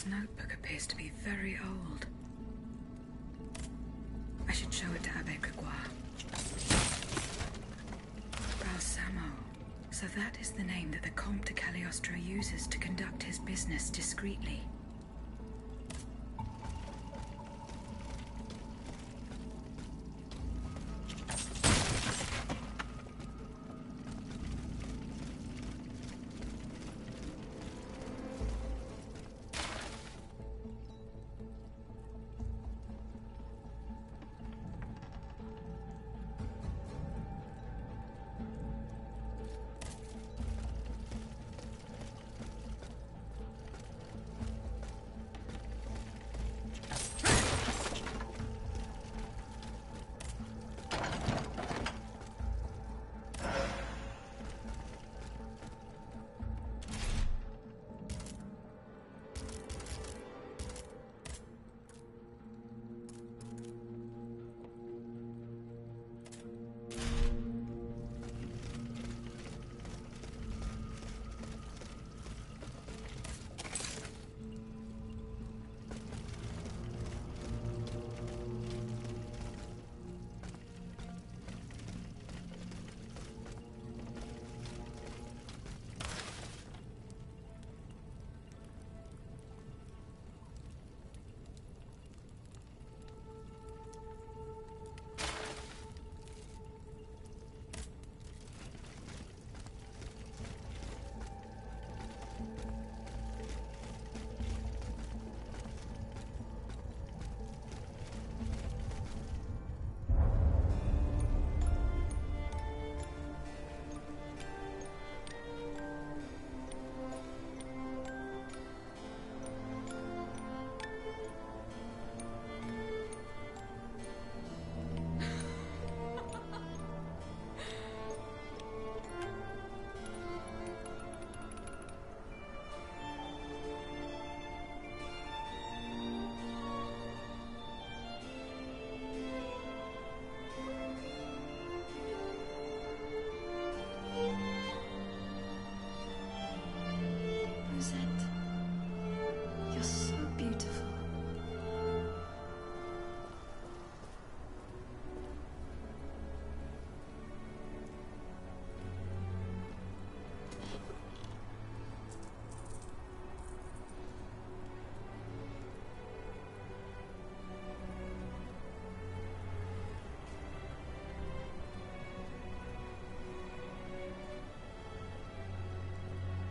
This notebook appears to be very old. I should show it to Abbe Grégoire. Balsamo. So that is the name that the Comte de Cagliostro uses to conduct his business discreetly.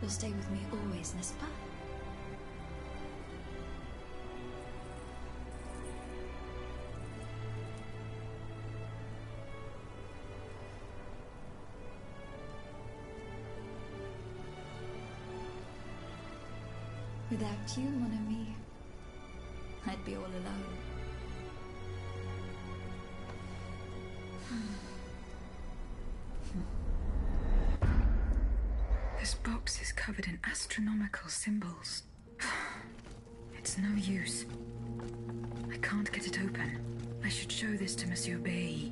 You'll stay with me always, n'est-ce pas? Without you, mon ami, I'd be all alone. This box is covered in astronomical symbols. It's no use. I can't get it open. I should show this to Monsieur Bay.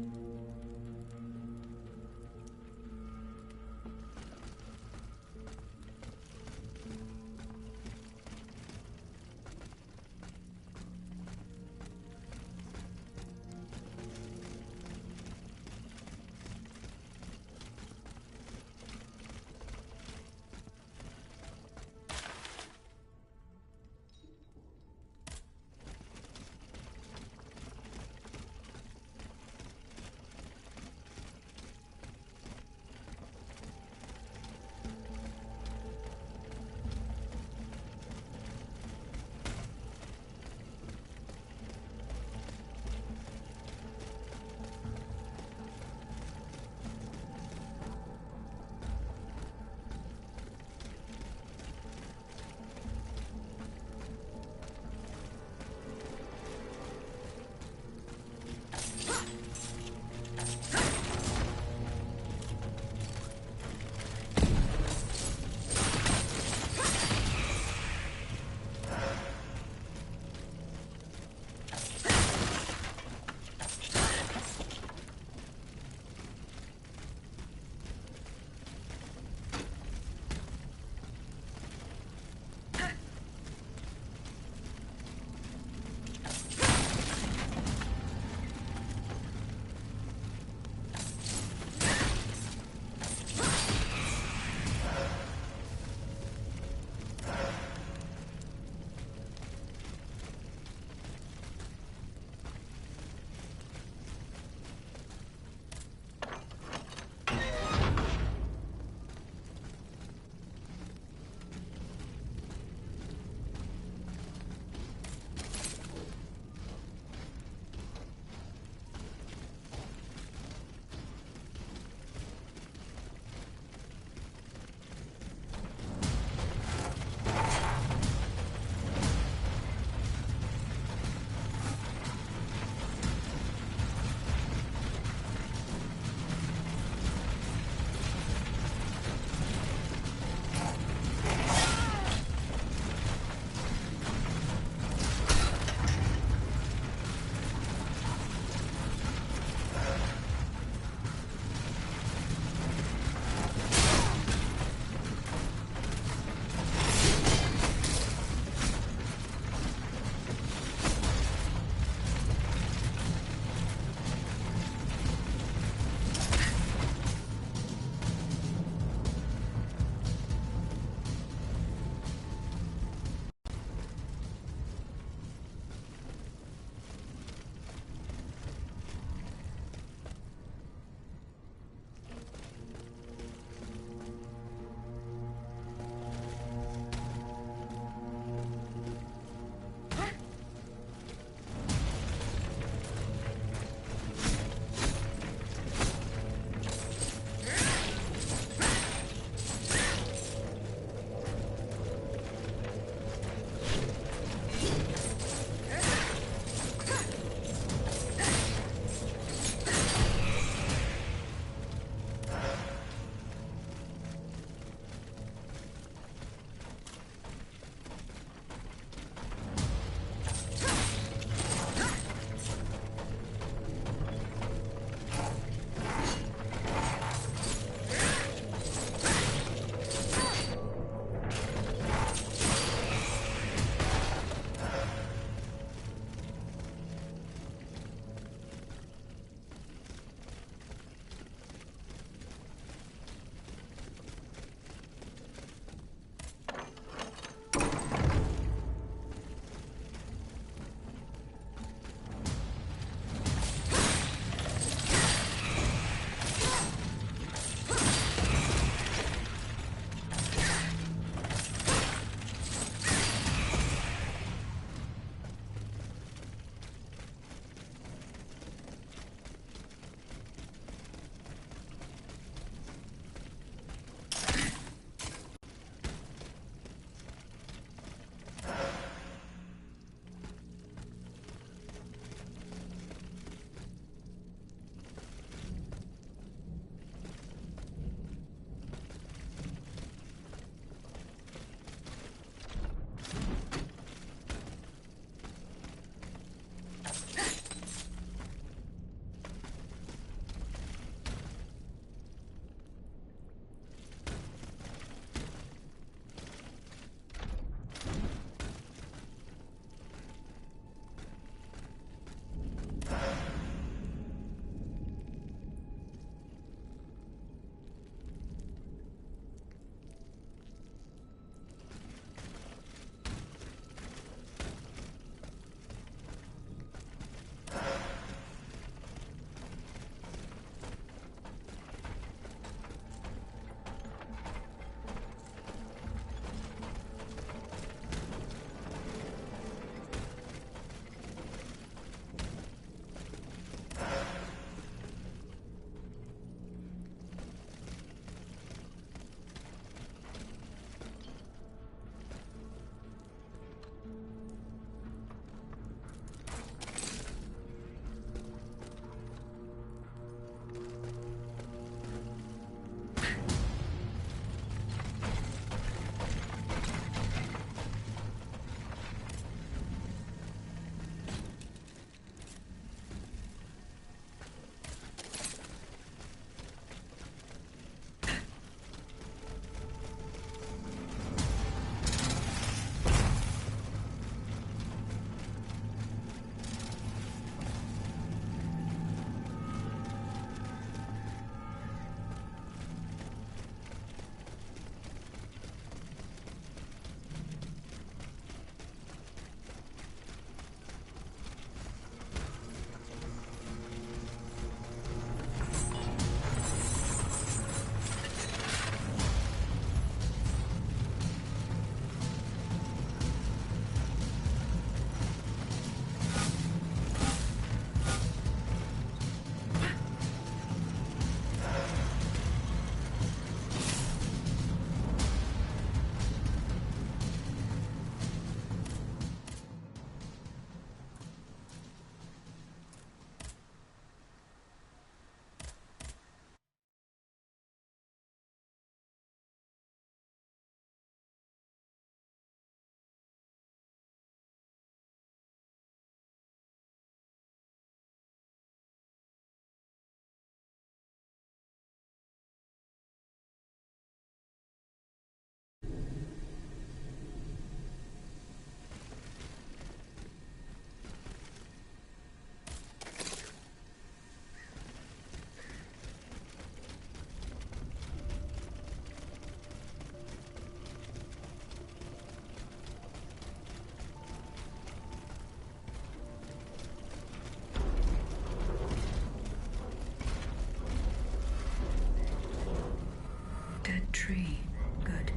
tree. Good.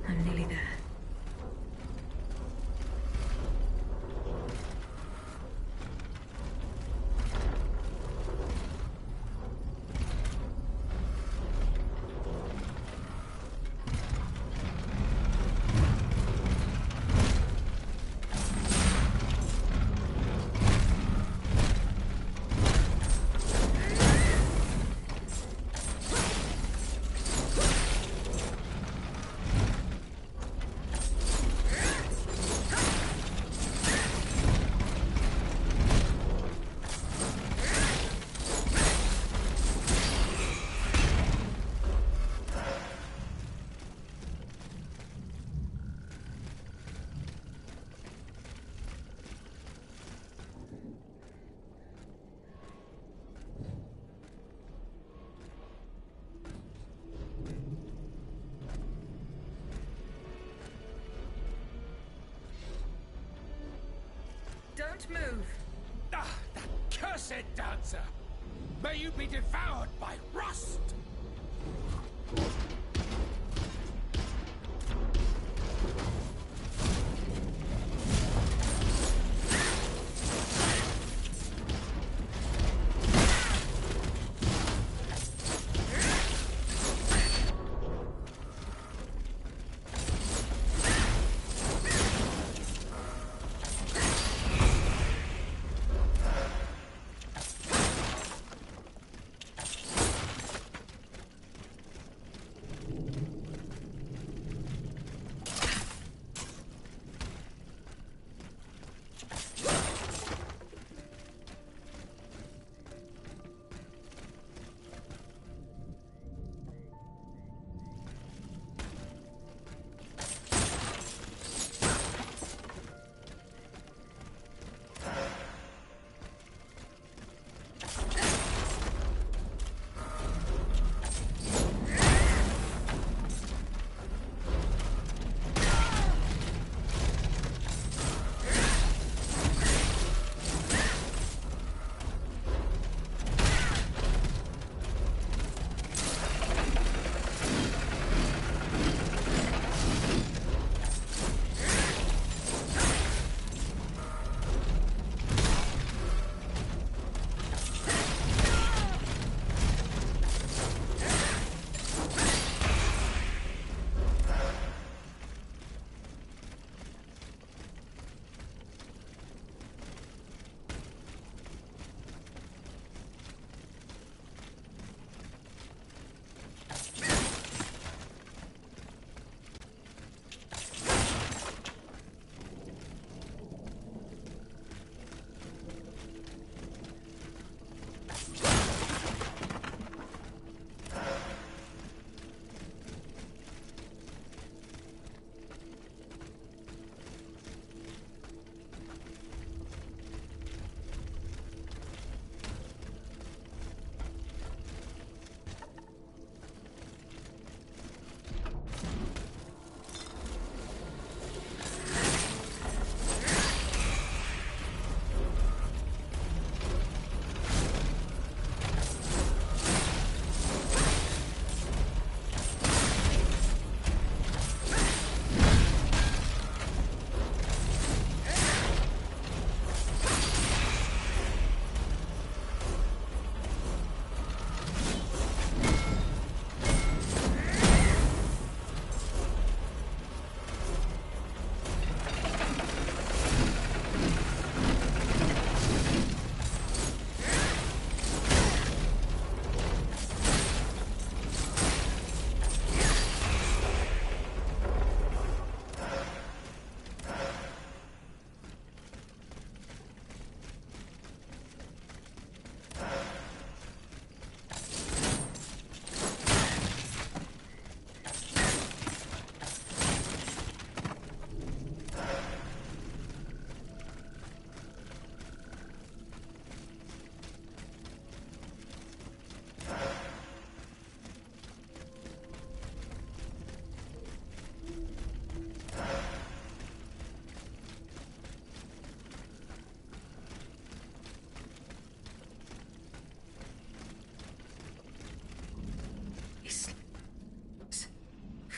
I'm nearly there. Don't move! Ah, that cursed dancer! May you be devoured by rust!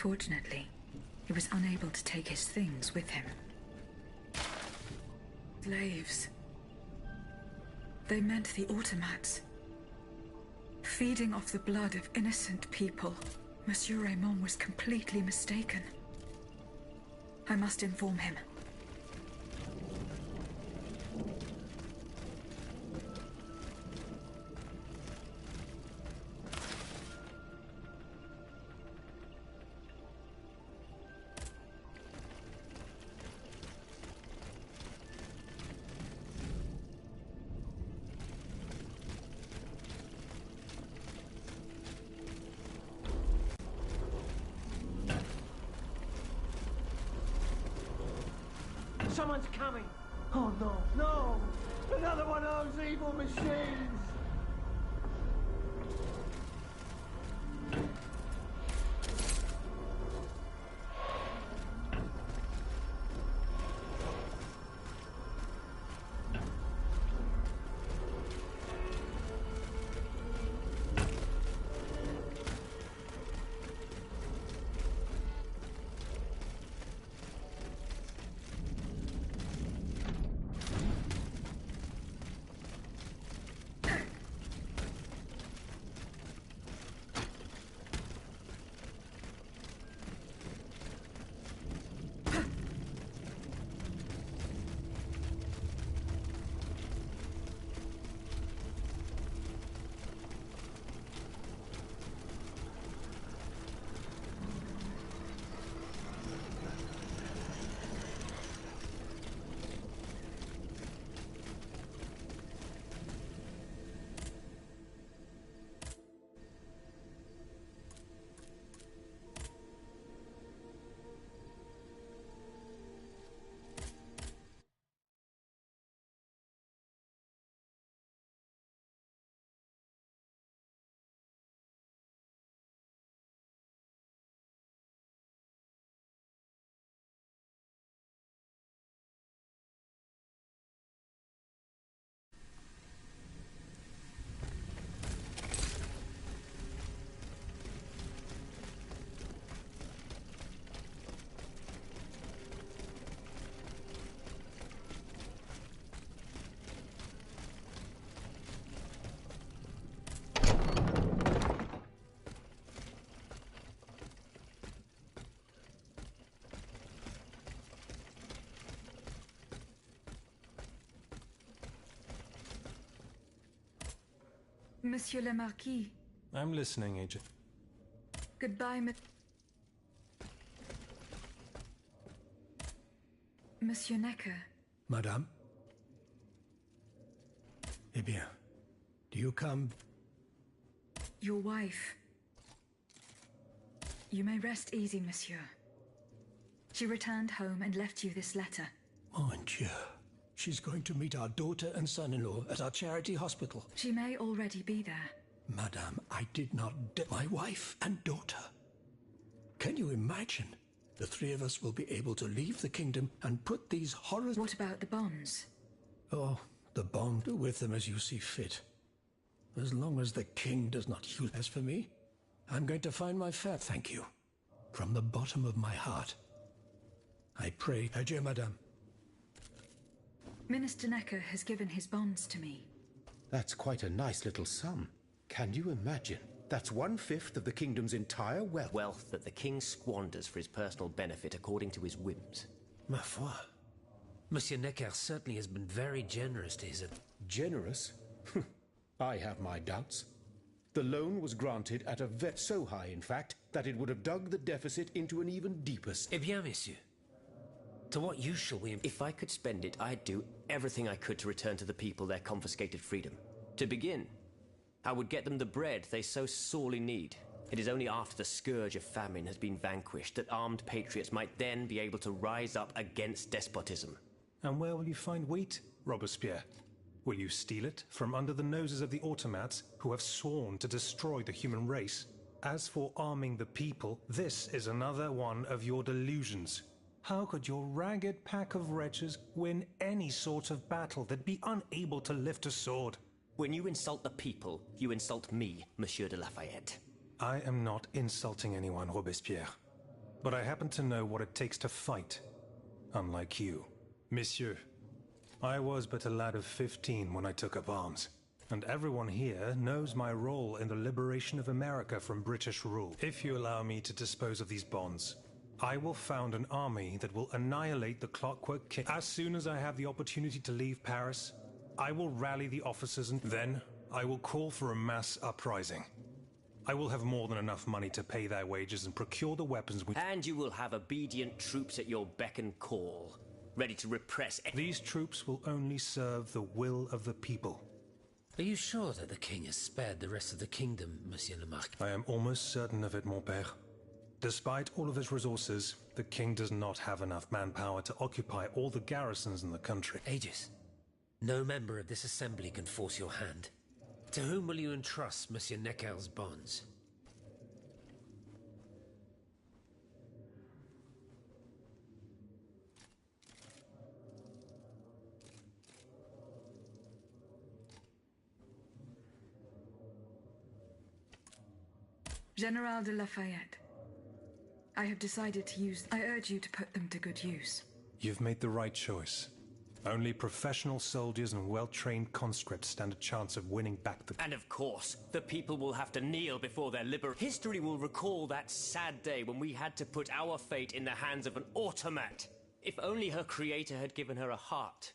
Unfortunately, he was unable to take his things with him. Slaves. They meant the automats. Feeding off the blood of innocent people. Monsieur Raymond was completely mistaken. I must inform him. Someone's coming! Oh no, no! Another one of those evil machines! Monsieur le Marquis. I'm listening, Agent. Goodbye, Monsieur Necker. Madame? Eh bien, do you come? Your wife. You may rest easy, monsieur. She returned home and left you this letter. Mon Dieu. She's going to meet our daughter and son-in-law at our charity hospital. She may already be there. Madame, I did not my wife and daughter. Can you imagine? The three of us will be able to leave the kingdom and put these horrors... What about the bonds? Oh, the bond. Do with them as you see fit. As long as the king does not use... As for me, I'm going to find my fare, thank you. From the bottom of my heart. I pray. Adieu, madame. Minister Necker has given his bonds to me. That's quite a nice little sum. Can you imagine? That's 1/5 of the kingdom's entire wealth. Wealth that the king squanders for his personal benefit according to his whims. Ma foi. Monsieur Necker certainly has been very generous to his... Generous? I have my doubts. The loan was granted at a vet so high, in fact, that it would have dug the deficit into an even deeper... Eh bien, messieurs. To what use shall we... If I could spend it, I'd do everything I could to return to the people their confiscated freedom. To begin, I would get them the bread they so sorely need. It is only after the scourge of famine has been vanquished that armed patriots might then be able to rise up against despotism. And where will you find wheat, Robespierre? Will you steal it from under the noses of the automats who have sworn to destroy the human race? As for arming the people, this is another one of your delusions. How could your ragged pack of wretches win any sort of battle that'd be unable to lift a sword? When you insult the people, you insult me, Monsieur de Lafayette. I am not insulting anyone, Robespierre. but I happen to know what it takes to fight, unlike you. Monsieur, I was but a lad of 15 when I took up arms, and everyone here knows my role in the liberation of America from British rule. If you allow me to dispose of these bonds, I will found an army that will annihilate the Clockwork King. As soon as I have the opportunity to leave Paris, I will rally the officers and then I will call for a mass uprising. I will have more than enough money to pay their wages and procure the weapons we... And you will have obedient troops at your beck and call, ready to repress... These troops will only serve the will of the people. Are you sure that the king has spared the rest of the kingdom, Monsieur le Marquis? I am almost certain of it, mon père. Despite all of his resources, the king does not have enough manpower to occupy all the garrisons in the country. Aegis, no member of this assembly can force your hand. To whom will you entrust Monsieur Necker's bonds? General de Lafayette. I have decided to use... I urge you to put them to good use. You've made the right choice. Only professional soldiers and well-trained conscripts stand a chance of winning back the... And of course, the people will have to kneel before their History will recall that sad day when we had to put our fate in the hands of an automat. If only her creator had given her a heart.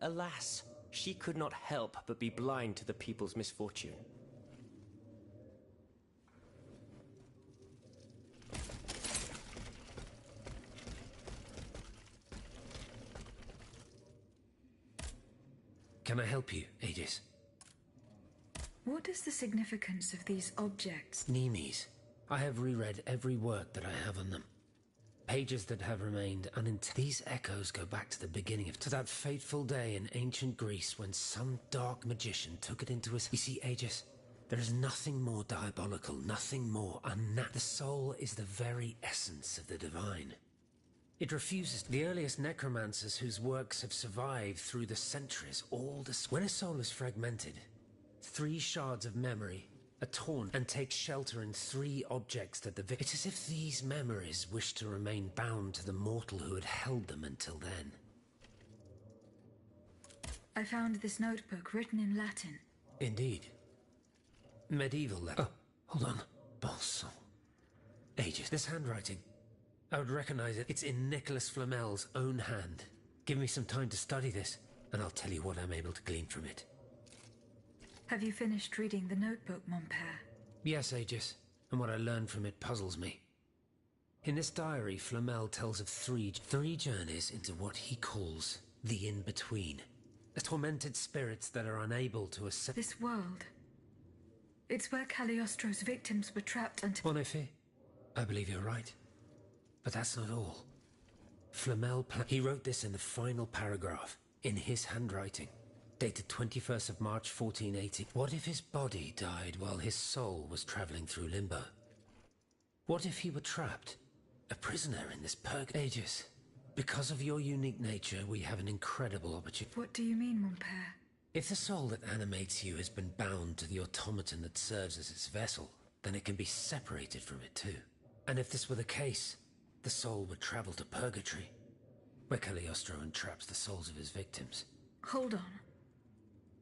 Alas, she could not help but be blind to the people's misfortune. Can I help you, Aegis? What is the significance of these objects? Nemes. I have reread every work that I have on them. Pages that have remained uninterpreted. These echoes go back to the beginning to that fateful day in ancient Greece when some dark magician took it into his... You see, Aegis, there is nothing more diabolical, nothing more unnatural. The soul is the very essence of the divine. It refuses. The earliest necromancers whose works have survived through the centuries all when a soul is fragmented, 3 shards of memory are torn and take shelter in 3 objects that the victim... It's as if these memories wish to remain bound to the mortal who had held them until then. I found this notebook written in Latin. Indeed. Medieval Latin. Oh, hold on. Bon sang. Aegis. This handwriting. I would recognize it. It's in Nicholas Flamel's own hand. Give me some time to study this, and I'll tell you what I'm able to glean from it. Have you finished reading the notebook, mon père? Yes, Aegis, and what I learned from it puzzles me. In this diary, Flamel tells of three journeys into what he calls the in-between. The tormented spirits that are unable to accept... This world. It's where Cagliostro's victims were trapped until... En effet, I believe you're right. But that's not all. Flamel he wrote this in the final paragraph, in his handwriting, dated 21st of March 1480. What if his body died while his soul was traveling through Limbo? What if he were trapped, a prisoner in this Aegis? Because of your unique nature, we have an incredible opportunity. What do you mean, mon père? If the soul that animates you has been bound to the automaton that serves as its vessel, then it can be separated from it too. And if this were the case, the soul would travel to purgatory, where Cagliostro entraps the souls of his victims. Hold on.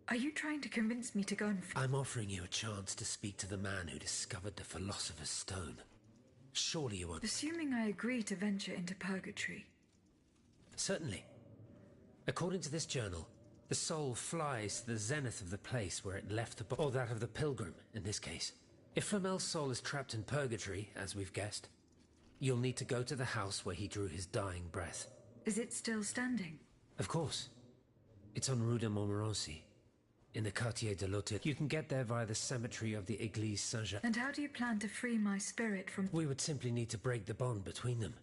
Are you trying to convince me to go and... I'm offering you a chance to speak to the man who discovered the Philosopher's Stone. Surely you won't... Assuming I agree to venture into purgatory. Certainly. According to this journal, the soul flies to the zenith of the place where it left the body, or that of the pilgrim, in this case. If Flamel's soul is trapped in purgatory, as we've guessed, you'll need to go to the house where he drew his dying breath. Is it still standing? Of course. It's on Rue de Montmorency, in the Quartier de l'Hôtel. You can get there via the cemetery of the Église Saint-Jacques. And how do you plan to free my spirit from... We would simply need to break the bond between them.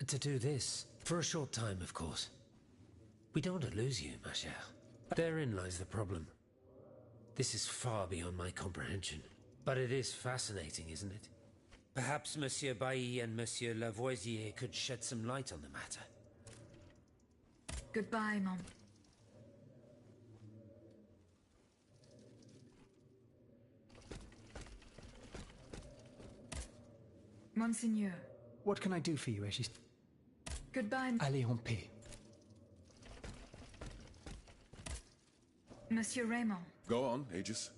To do this, for a short time, of course. We don't want to lose you, ma chère. Therein lies the problem. This is far beyond my comprehension. But it is fascinating, isn't it? Perhaps Monsieur Bailly and Monsieur Lavoisier could shed some light on the matter. Goodbye, Mom. Monseigneur. What can I do for you, Aegis? Goodbye, Allez en paix. Monsieur Raymond. Go on, Aegis.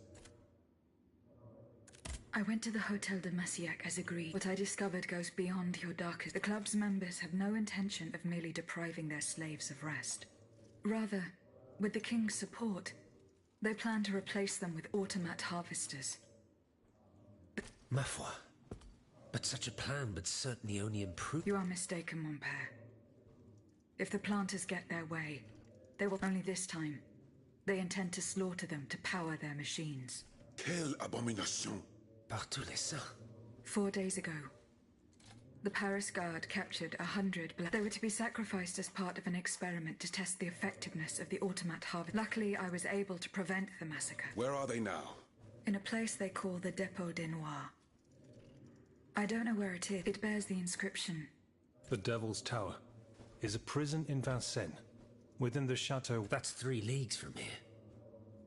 I went to the Hotel de Massiac as agreed. What I discovered goes beyond your darkest. The club's members have no intention of merely depriving their slaves of rest. Rather, with the king's support, they plan to replace them with automat harvesters. Ma foi. But such a plan would certainly only improve... You are mistaken, mon père. If the planters get their way, they will only this time. They intend to slaughter them to power their machines. Quelle abomination! Par tous les saints. 4 days ago, the Paris Guard captured 100 They were to be sacrificed as part of an experiment to test the effectiveness of the automat harvest. Luckily, I was able to prevent the massacre. Where are they now? In a place they call the Dépôt des Noirs. I don't know where it is. It bears the inscription. The Devil's Tower is a prison in Vincennes, within the chateau. That's 3 leagues from here.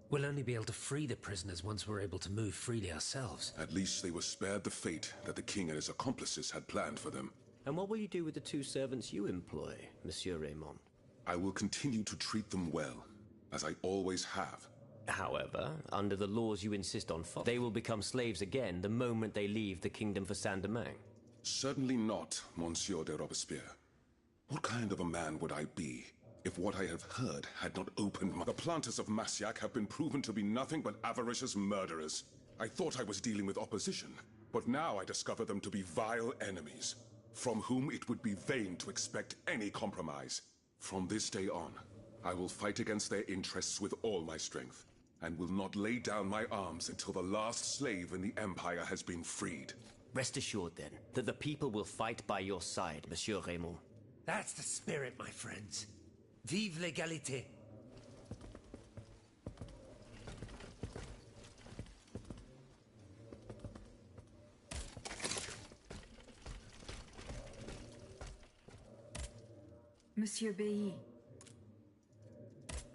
We'll only be able to free the prisoners once we're able to move freely ourselves. At least they were spared the fate that the king and his accomplices had planned for them. And what will you do with the 2 servants you employ, Monsieur Raymond? I will continue to treat them well, as I always have. However, under the laws you insist on, they will become slaves again the moment they leave the kingdom for Saint-Domingue. Certainly not, Monsieur de Robespierre. What kind of a man would I be if what I have heard had not opened my... The planters of Massiac have been proven to be nothing but avaricious murderers. I thought I was dealing with opposition, but now I discover them to be vile enemies, from whom it would be vain to expect any compromise. From this day on, I will fight against their interests with all my strength, and will not lay down my arms until the last slave in the Empire has been freed. Rest assured, then, that the people will fight by your side, Monsieur Raymond. That's the spirit, my friends. Vive l'égalité! Monsieur B.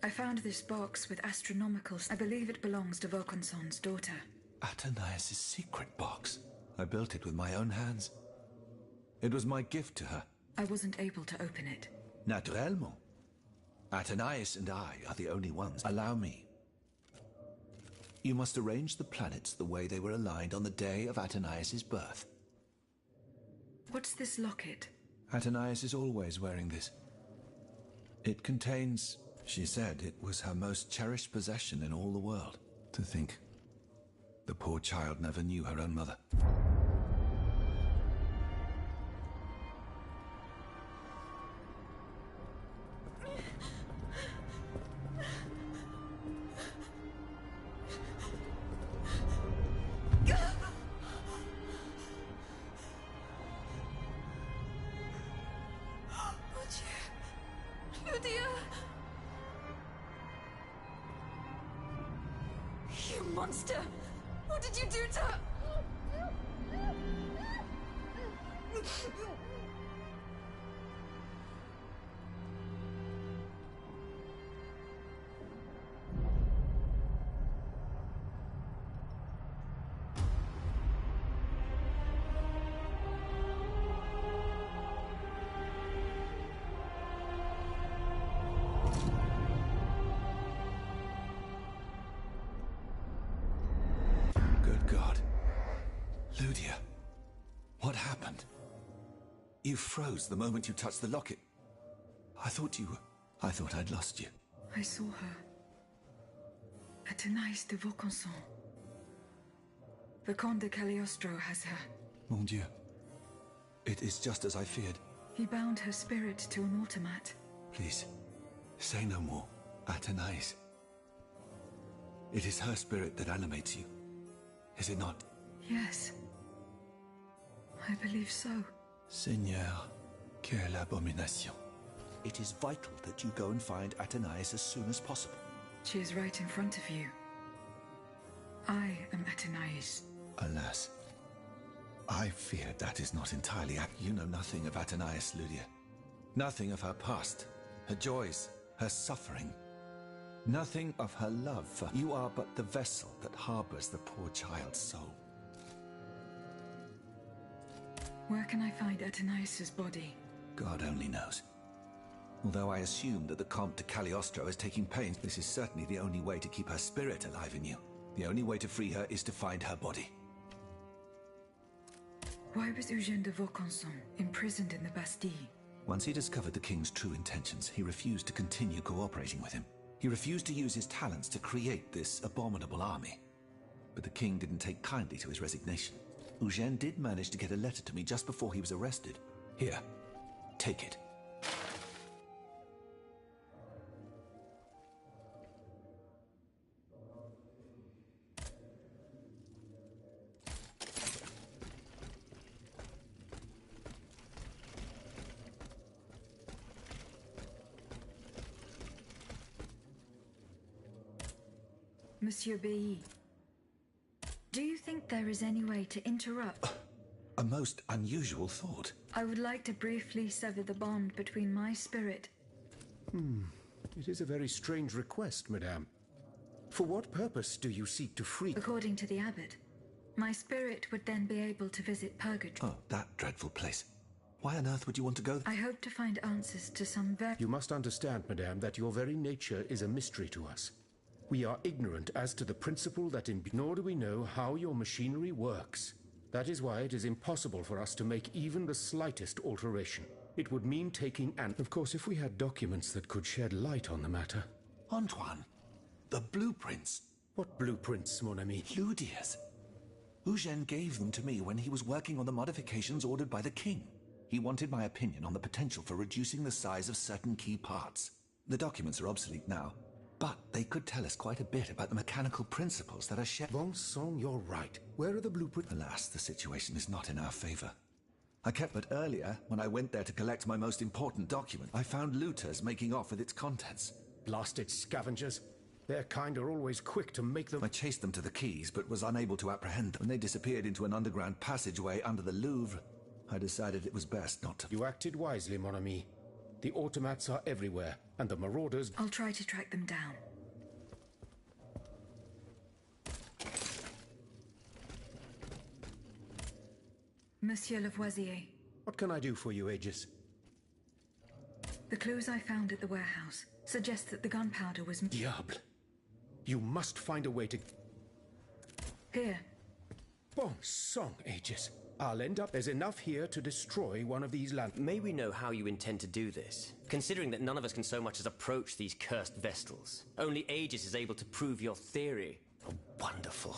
I found this box with astronomical... I believe it belongs to Vaucanson's daughter. Athénaïs' secret box. I built it with my own hands. It was my gift to her. I wasn't able to open it. Naturellement. Athénaïs and I are the only ones. Allow me. You must arrange the planets the way they were aligned on the day of Athénaïs' birth. What's this locket? Athénaïs is always wearing this. It contains... She said it was her most cherished possession in all the world. To think, the poor child never knew her own mother. You monster! What did you do to her? Ludia, what happened? You froze the moment you touched the locket. I thought I'd lost you. I saw her. Athénaïs de Vaucanson. The Comte de Cagliostro has her. Mon Dieu. It is just as I feared. He bound her spirit to an automat. Please, say no more. Athénaïs. It is her spirit that animates you. Is it not? Yes. I believe so. Seigneur, quelle abomination. It is vital that you go and find Athénaïs as soon as possible. She is right in front of you. I am Athénaïs. Alas. I fear that is not entirely You know nothing of Athénaïs, Ludia. Nothing of her past, her joys, her suffering. Nothing of her love for... You are but the vessel that harbors the poor child's soul. Where can I find Athanasius' body? God only knows. Although I assume that the Comte de Cagliostro is taking pains, this is certainly the only way to keep her spirit alive in you. The only way to free her is to find her body. Why was Eugène de Vaucanson imprisoned in the Bastille? Once he discovered the king's true intentions, he refused to continue cooperating with him. He refused to use his talents to create this abominable army. But the king didn't take kindly to his resignation. Eugène did manage to get a letter to me just before he was arrested. Here, take it. Monsieur Bailly, do you think there is any way to interrupt? A most unusual thought. I would like to briefly sever the bond between my spirit. It is a very strange request, madame. For what purpose do you seek to free? According to the abbot, my spirit would then be able to visit purgatory. Oh, that dreadful place. Why on earth would you want to go there? I hope to find answers to some very... You must understand, madame, that your very nature is a mystery to us. We are ignorant as to the principle that nor do we know how your machinery works. That is why it is impossible for us to make even the slightest alteration. It would mean taking an... Of course, if we had documents that could shed light on the matter. Antoine, the blueprints. What blueprints, mon ami? Ludia's. Eugène gave them to me when he was working on the modifications ordered by the king. He wanted my opinion on the potential for reducing the size of certain key parts. The documents are obsolete now, but they could tell us quite a bit about the mechanical principles that are shared. Vincent, you're right. Where are the blueprints? Alas, the situation is not in our favor. But earlier, when I went there to collect my most important document, I found looters making off with its contents. Blasted scavengers. Their kind are always quick to make them... I chased them to the quays, but was unable to apprehend them. When they disappeared into an underground passageway under the Louvre, I decided it was best not to... You acted wisely, mon ami. The automats are everywhere, and the marauders... I'll try to track them down. Monsieur Lavoisier. What can I do for you, Aegis? The clues I found at the warehouse suggest that the gunpowder was... Diable! You must find a way to... Here. Bon sang, Aegis. I'll end up... There's enough here to destroy one of these lanterns. May we know how you intend to do this? Considering that none of us can so much as approach these cursed Vestals. Only Aegis is able to prove your theory. Oh, wonderful.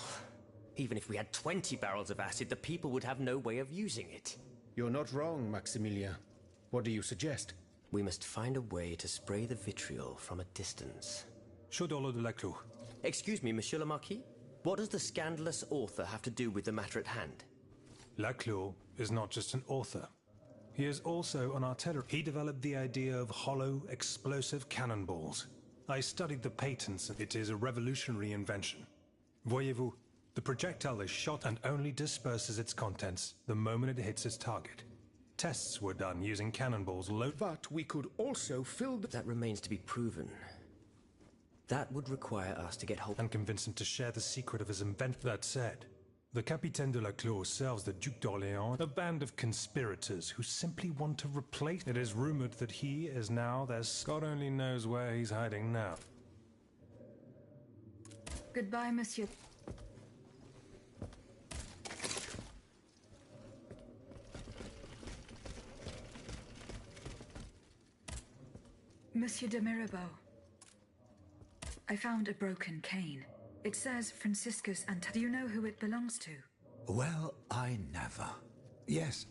Even if we had 20 barrels of acid, the people would have no way of using it. You're not wrong, Maximilien. What do you suggest? We must find a way to spray the vitriol from a distance. Chaudolo de la Clos. Excuse me, Monsieur le Marquis? What does the scandalous author have to do with the matter at hand? Laclos is not just an author. He is also an artillery. He developed the idea of hollow, explosive cannonballs. I studied the patents. It is a revolutionary invention. Voyez-vous, the projectile is shot and only disperses its contents the moment it hits its target. Tests were done using cannonballs loaded. But we could also fill the... That remains to be proven. That would require us to get hold... And convince him to share the secret of his invention. That said, the Capitaine de la Clos serves the Duc d'Orléans, a band of conspirators who simply want to replace... It is rumored that he is now their... God only knows where he's hiding now. Goodbye, Monsieur. Monsieur de Mirabeau. I found a broken cane. It says Franciscus and... Do you know who it belongs to? Well, I never. Yes,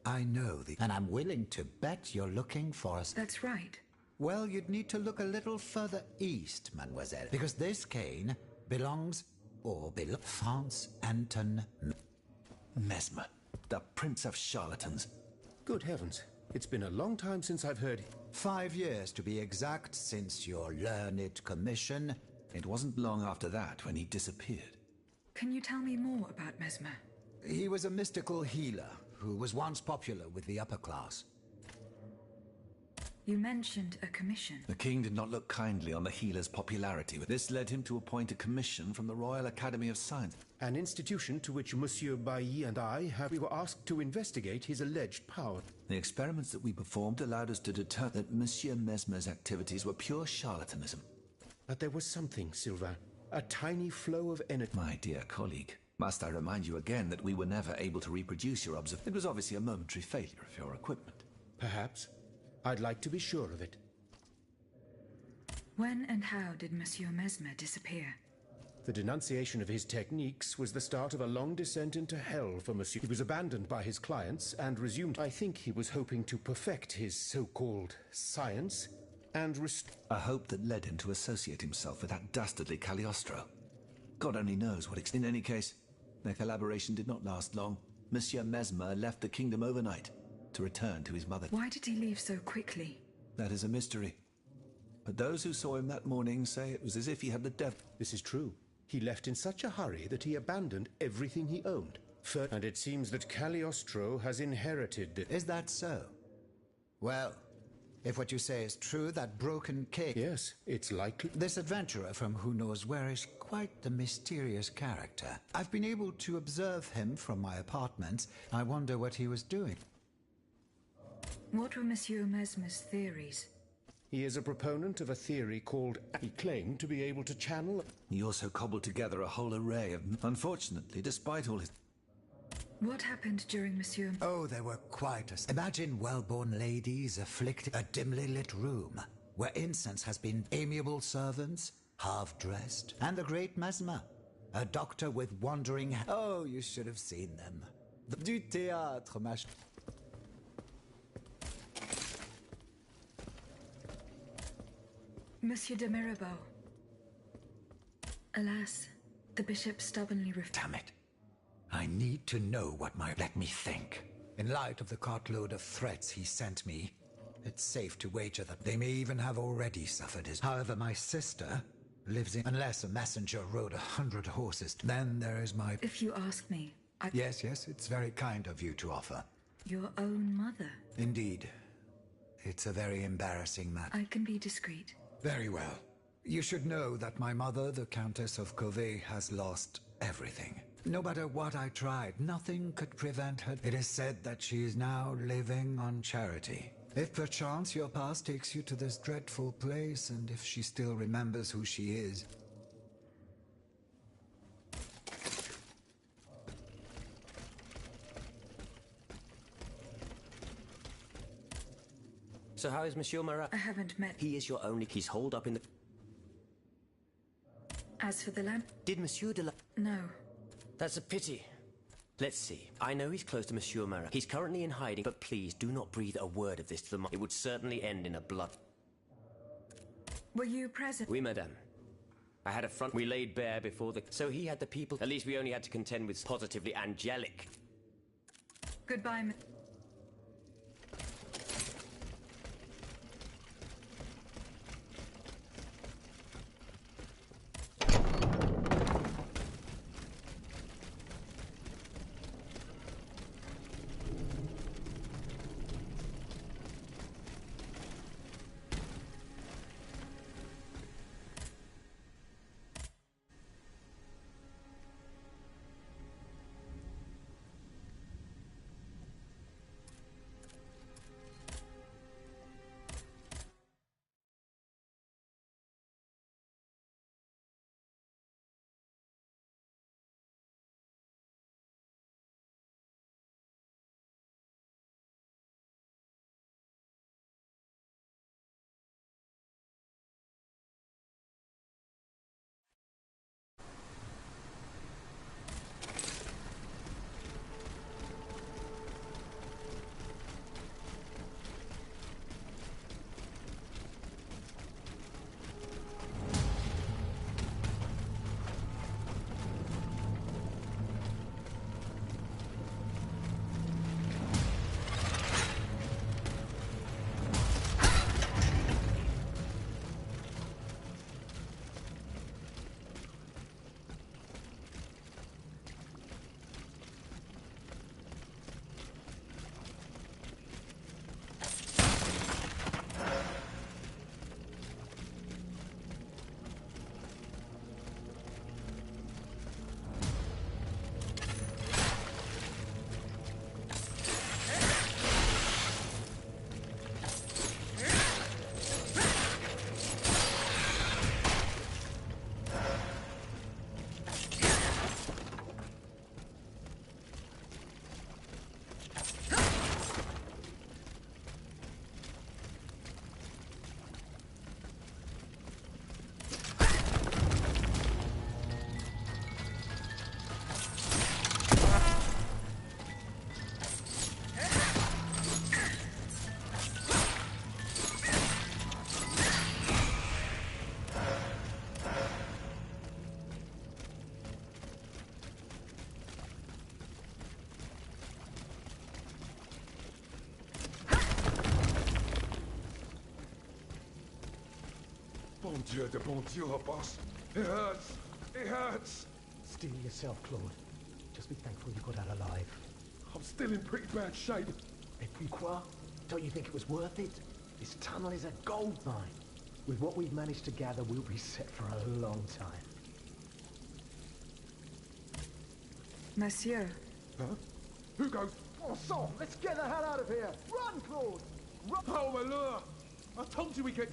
I know the... And I'm willing to bet you're looking for us. That's right. Well, you'd need to look a little further east, mademoiselle, because this cane belongs... France Anton... Mesmer, the prince of charlatans. Good heavens. It's been a long time since I've heard... 5 years, to be exact, since your learned commission. It wasn't long after that when he disappeared. Can you tell me more about Mesmer? He was a mystical healer who was once popular with the upper class. You mentioned a commission. The king did not look kindly on the healer's popularity. This led him to appoint a commission from the Royal Academy of Science. An institution to which Monsieur Bailly and we were asked to investigate his alleged power. The experiments that we performed allowed us to determine that Monsieur Mesmer's activities were pure charlatanism. But there was something, Sylvain. A tiny flow of energy. My dear colleague, must I remind you again that we were never able to reproduce your observation? It was obviously a momentary failure of your equipment. Perhaps. I'd like to be sure of it. When and how did Monsieur Mesmer disappear? The denunciation of his techniques was the start of a long descent into hell for Monsieur. He was abandoned by his clients and resumed. I think he was hoping to perfect his so-called science and a hope that led him to associate himself with that dastardly Cagliostro. God only knows what in any case, their collaboration did not last long. Monsieur Mesmer left the kingdom overnight to return to his mother. Why did he leave so quickly? That is a mystery. But those who saw him that morning say it was as if he had the devil. This is true. He left in such a hurry that he abandoned everything he owned. And it seems that Cagliostro has inherited the... Is that so? Well, if what you say is true, that broken king... Yes, it's likely. This adventurer from who knows where is quite the mysterious character. I've been able to observe him from my apartments. I wonder what he was doing. What were Monsieur Mesmer's theories? He is a proponent of a theory called... He claimed to be able to channel... He also cobbled together a whole array of... Unfortunately, despite all his... What happened during Monsieur... Oh, there were quite a... Imagine well-born ladies afflicted a dimly lit room, where incense has been amiable servants, half-dressed, and the great Mesmer, a doctor with wandering... Oh, you should have seen them. Du théâtre, machin. Monsieur de Mirabeau. Alas, the bishop stubbornly refused. Damn it. I need to know what my... Let me think. In light of the cartload of threats he sent me, it's safe to wager that they may even have already suffered his... However, my sister lives in... Unless a messenger rode 100 horses, then there is my... If you ask me, I... Yes, it's very kind of you to offer. Your own mother? Indeed. It's a very embarrassing matter. I can be discreet. Very well. You should know that my mother, the Countess of Covey, has lost everything. No matter what I tried, nothing could prevent her. It is said that she is now living on charity. If perchance your past takes you to this dreadful place, and if she still remembers who she is... So how is Monsieur Marat? I haven't met... He is your only... He's holed up in the... As for the lamp... Did Monsieur de la... No. That's a pity. Let's see. I know he's close to Monsieur Marat. He's currently in hiding, but please do not breathe a word of this to the... It would certainly end in a blood... Were you present? Oui, madame. I had a front... We laid bare before the... So he had the people... At least we only had to contend with positively angelic. Goodbye, Dieu de bon Dieu, boss. It hurts. It hurts. Steel yourself, Claude. Just be thankful you got out alive. I'm still in pretty bad shape. Et puis quoi? Don't you think it was worth it? This tunnel is a gold mine. With what we've managed to gather, we'll be set for a long time. Monsieur. Huh? Who goes? Oh, so, let's get the hell out of here! Run, Claude! Run! Oh, my lure! I told you we could...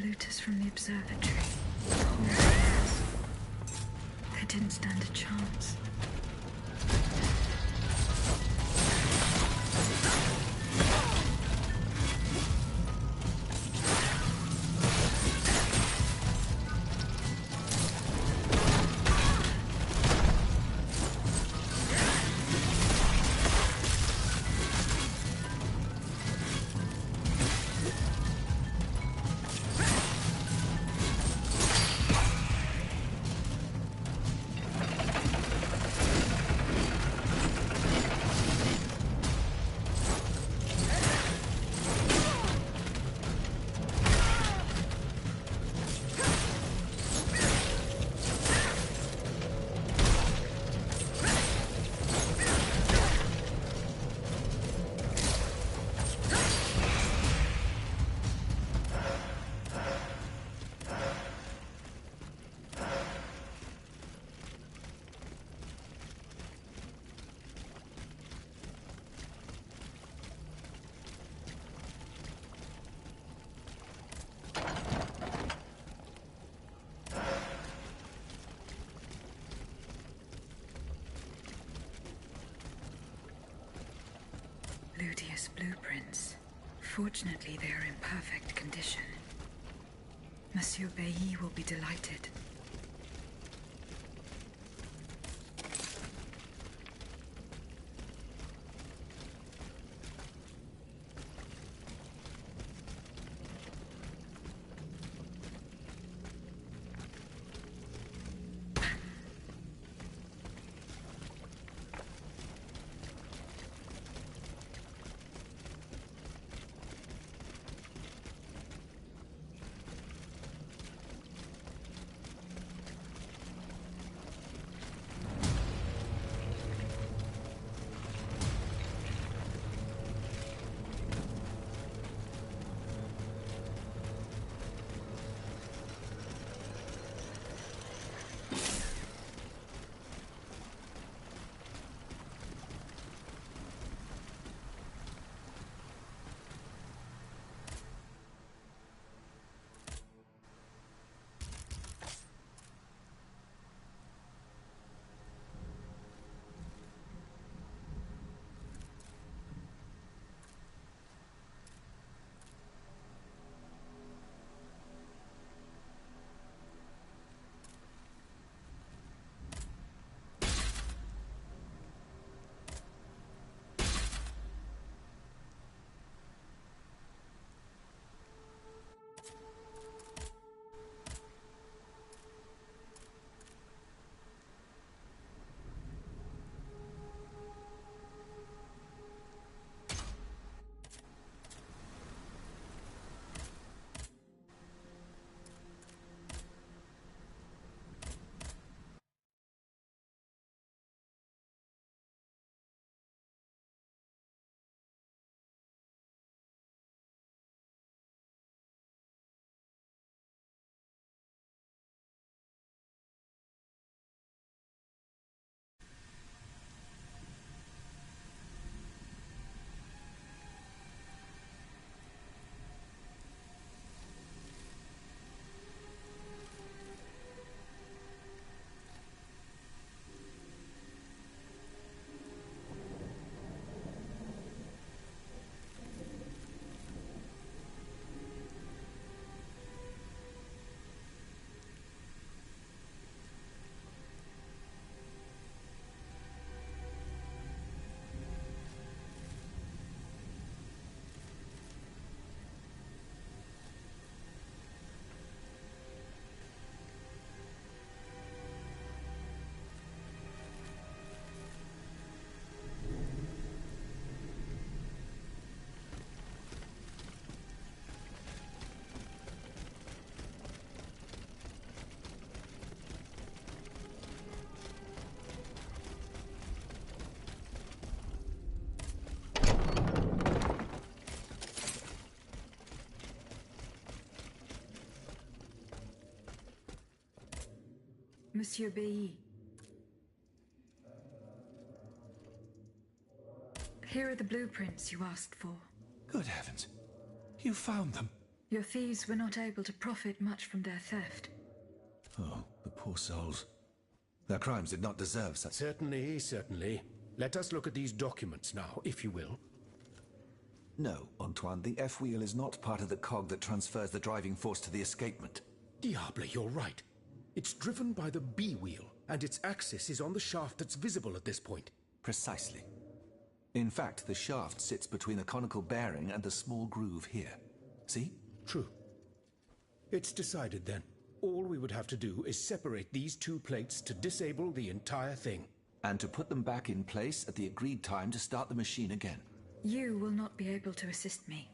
Looters from the observatory. They didn't stand a chance. precious blueprints. Fortunately, they are in perfect condition. Monsieur Bailly will be delighted. Monsieur Bailly. Here are the blueprints you asked for. Good heavens. You found them. Your thieves were not able to profit much from their theft. Oh, the poor souls. Their crimes did not deserve such... Certainly, certainly. Let us look at these documents now, if you will. No, Antoine, the F-wheel is not part of the cog that transfers the driving force to the escapement. Diable, you're right. It's driven by the B-wheel, and its axis is on the shaft that's visible at this point. Precisely. In fact, the shaft sits between the conical bearing and the small groove here. See? True. It's decided then. All we would have to do is separate these two plates to disable the entire thing. And to put them back in place at the agreed time to start the machine again. You will not be able to assist me.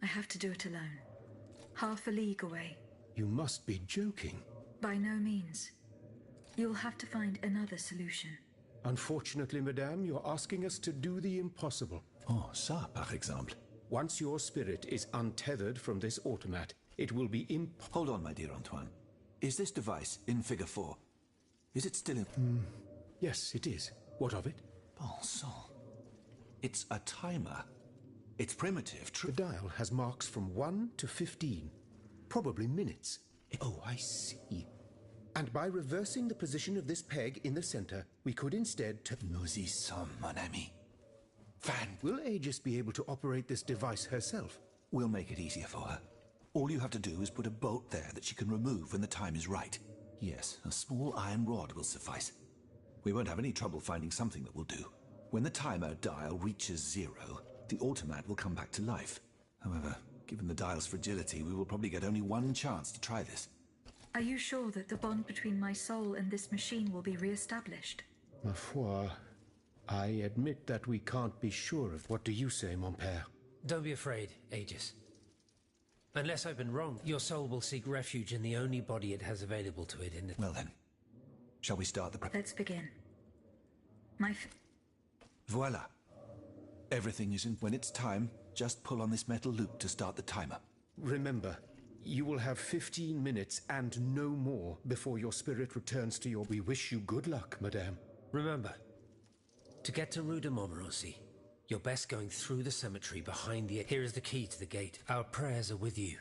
I have to do it alone. Half a league away. You must be joking. By no means. You'll have to find another solution. Unfortunately, madame, you're asking us to do the impossible. Oh, ça, par exemple. Once your spirit is untethered from this automat, it will be Hold on, my dear Antoine. Is this device in figure 4? Is it still in... Yes, it is. What of it? Bon sang. It's a timer. It's primitive, The dial has marks from 1 to 15. Probably minutes. Oh, I see. And by reversing the position of this peg in the center, we could instead... Nous y sommes, mon ami. Will Aegis be able to operate this device herself? We'll make it easier for her. All you have to do is put a bolt there that she can remove when the time is right. Yes, a small iron rod will suffice. We won't have any trouble finding something that will do. When the timer dial reaches 0, the automat will come back to life. However, given the dial's fragility, we will probably get only one chance to try this. Are you sure that the bond between my soul and this machine will be re-established? Ma foi, I admit that we can't be sure of. What do you say, mon père? Don't be afraid, Aegis. Unless I've been wrong, your soul will seek refuge in the only body it has available to it in the... Well then, shall we start the Let's begin. Voila. Everything is in. When it's time, just pull on this metal loop to start the timer. Remember, you will have 15 minutes and no more before your spirit returns to your... We wish you good luck, madame. Remember, to get to Rue de Montmorency, you're best going through the cemetery behind the... Here is the key to the gate. Our prayers are with you.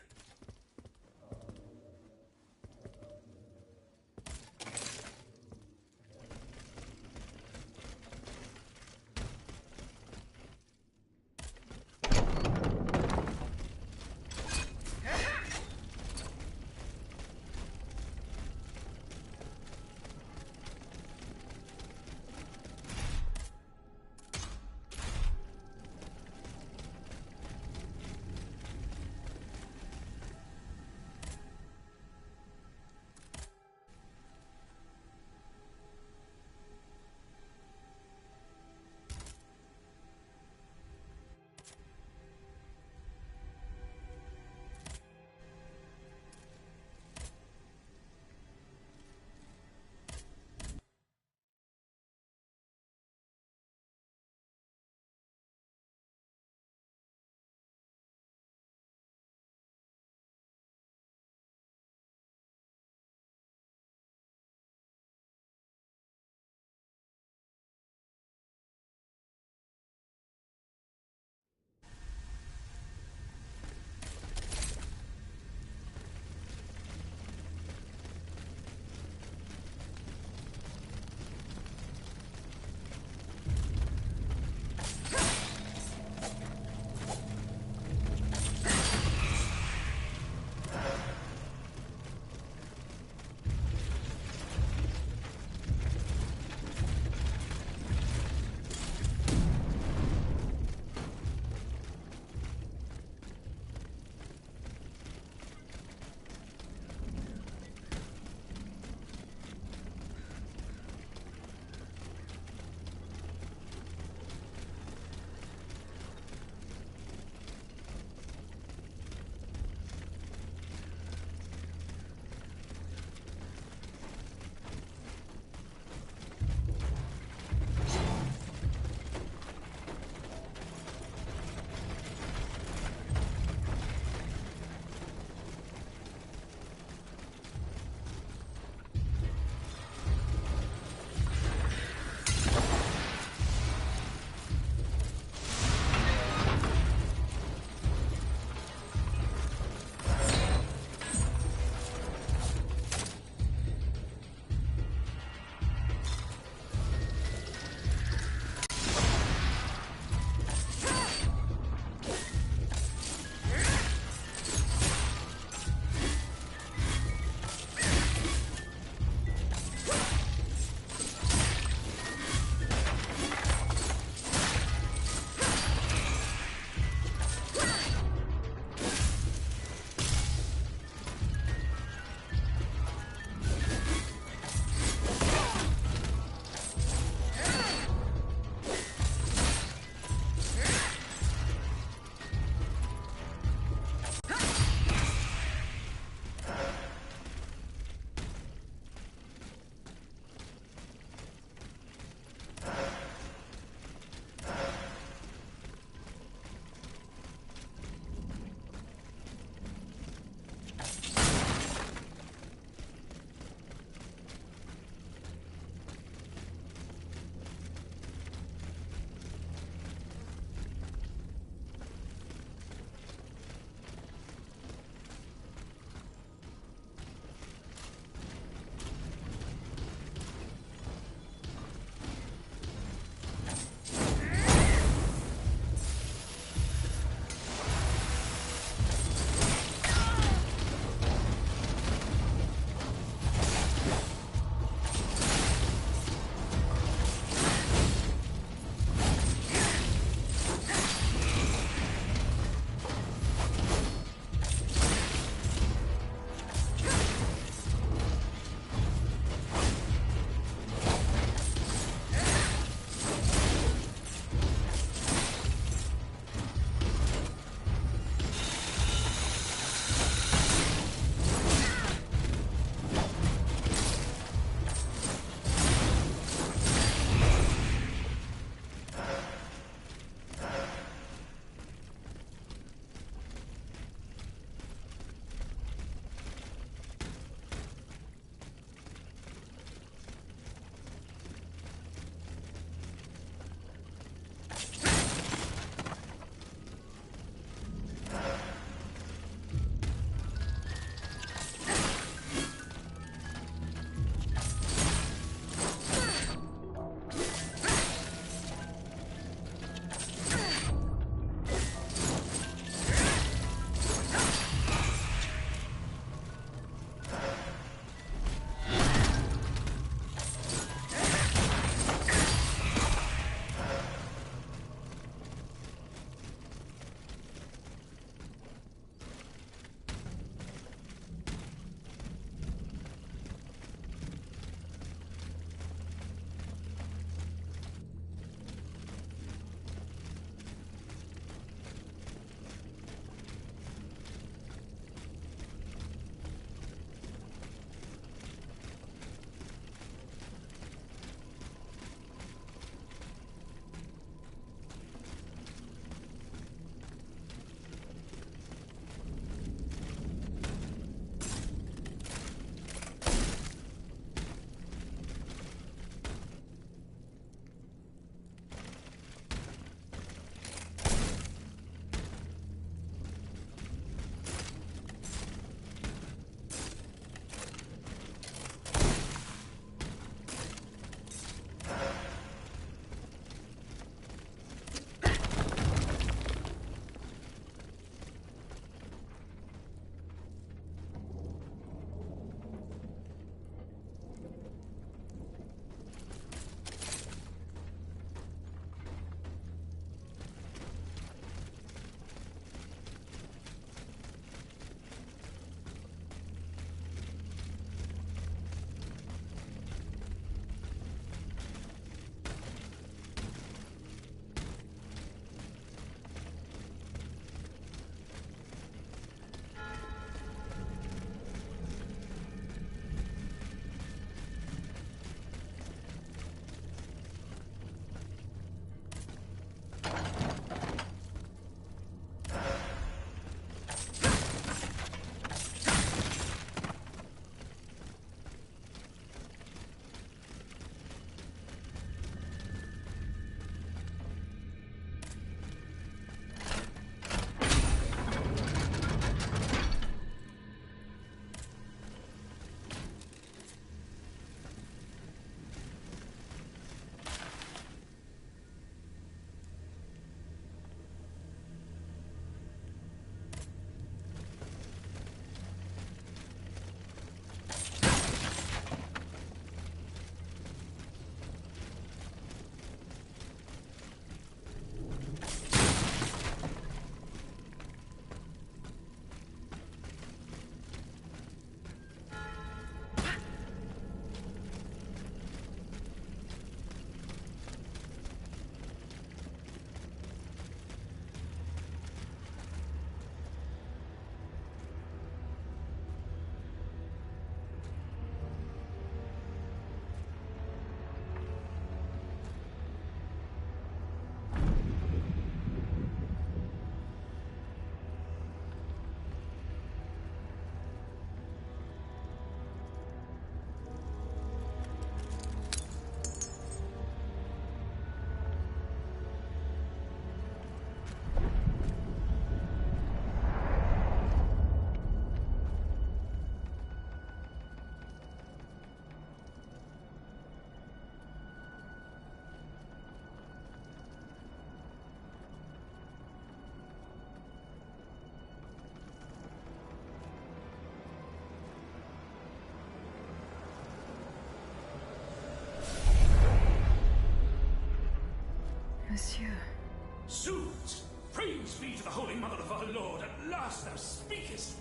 last thou speakest!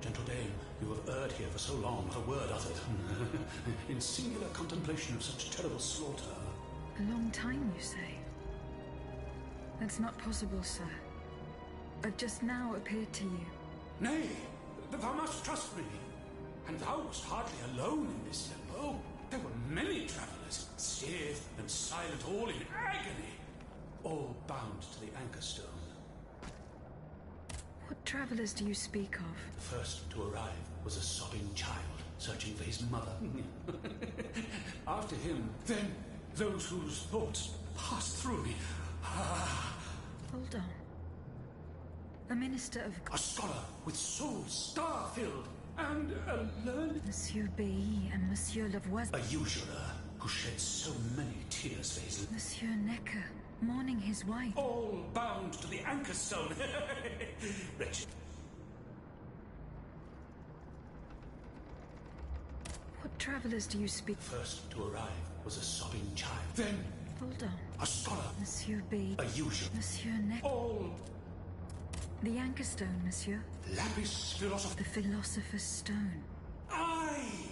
Gentle dame, you have erred here for so long, not a word uttered. In singular contemplation of such terrible slaughter. A long time, you say? That's not possible, sir. I've just now appeared to you. Nay, thou must trust me. And thou wast hardly alone in this limbo. There were many travelers, stiff and silent, all in agony, all bound to the anchor stone. What travelers do you speak of? The first to arrive was a sobbing child, searching for his mother. After him, then those whose thoughts passed through me. Hold on. A minister of... A scholar with soul star-filled, and a learned... Monsieur Bailly and Monsieur Lavoisier. A usurer who shed so many tears for his... Monsieur Necker, mourning his wife. All bound to the anchor stone. Wretched. What travelers do you speak? First to arrive was a sobbing child. Then... Hold on. A scholar. Monsieur Bailly. A usurer. Monsieur Necker. All... The anchor stone, monsieur. Lapis philosopher. The philosopher's stone. Aye!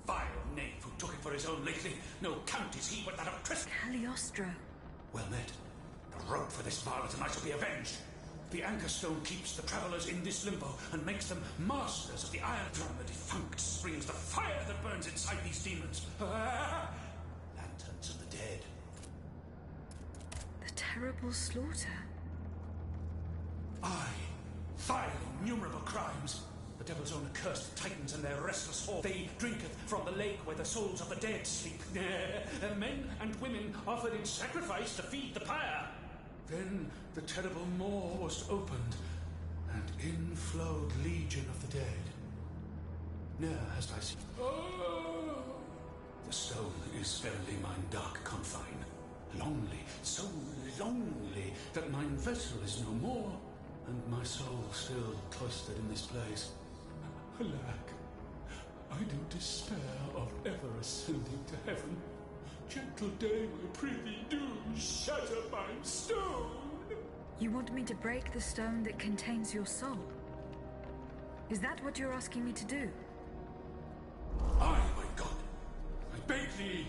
Vile knave who took it for his own legacy. No count is he but that of Chris. Cagliostro. Well met. The rope for this varlet and I shall be avenged. The anchor stone keeps the travellers in this limbo and makes them masters of the iron. From the defunct springs the fire that burns inside these demons. Lanterns of the dead. The terrible slaughter. Aye, vile innumerable crimes. The devil's own accursed titans and their restless horde. They drinketh from the lake where the souls of the dead sleep. Men and women offered in sacrifice to feed the pyre. Then the terrible maw was opened, and in flowed legion of the dead. Ne'er hast I seen. Oh! The stone is verily mine dark confine. Lonely, so lonely, that mine vessel is no more. And my soul still cloistered in this place. Alack, I do despair of ever ascending to heaven. Gentle dame, I prithee do shatter my stone. You want me to break the stone that contains your soul? Is that what you're asking me to do? Aye, my God, I beg thee.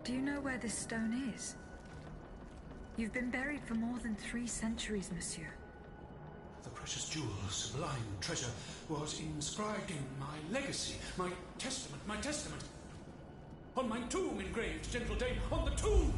Do you know where this stone is? You've been buried for more than 3 centuries, monsieur. The precious jewel, sublime treasure, was inscribed in my legacy, my testament. On my tomb engraved, gentle dame, on the tomb!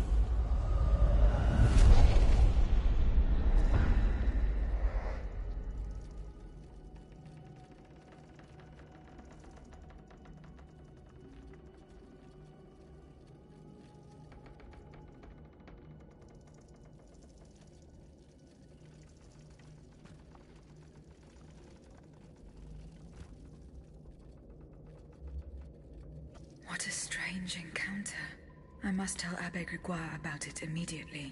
What a strange encounter. I must tell Abbe Grégoire about it immediately.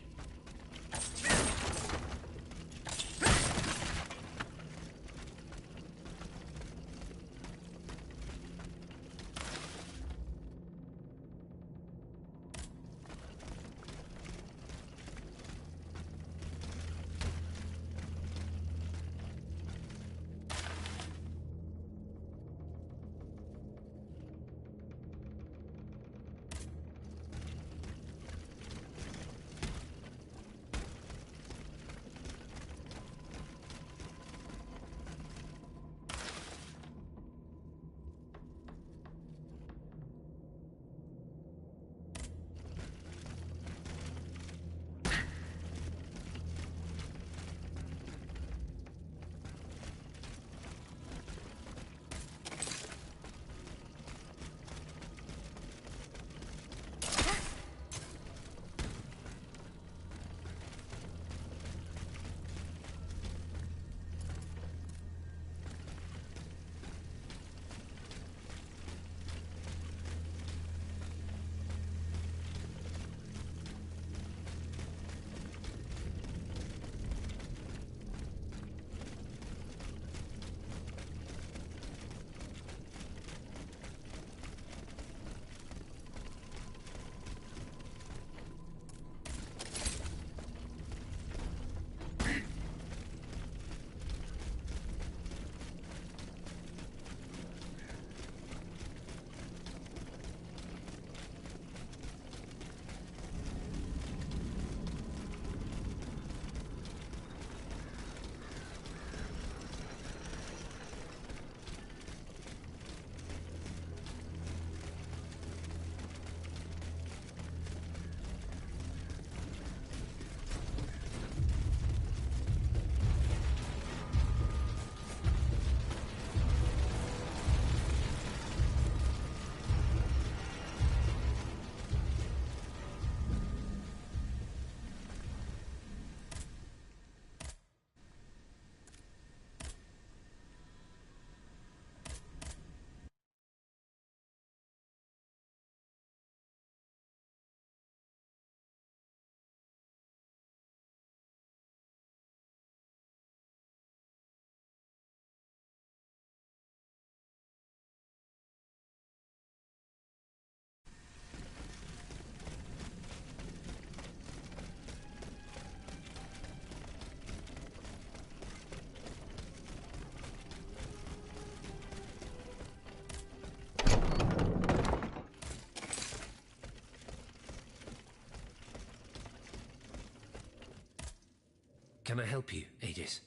Can I help you, Aegis?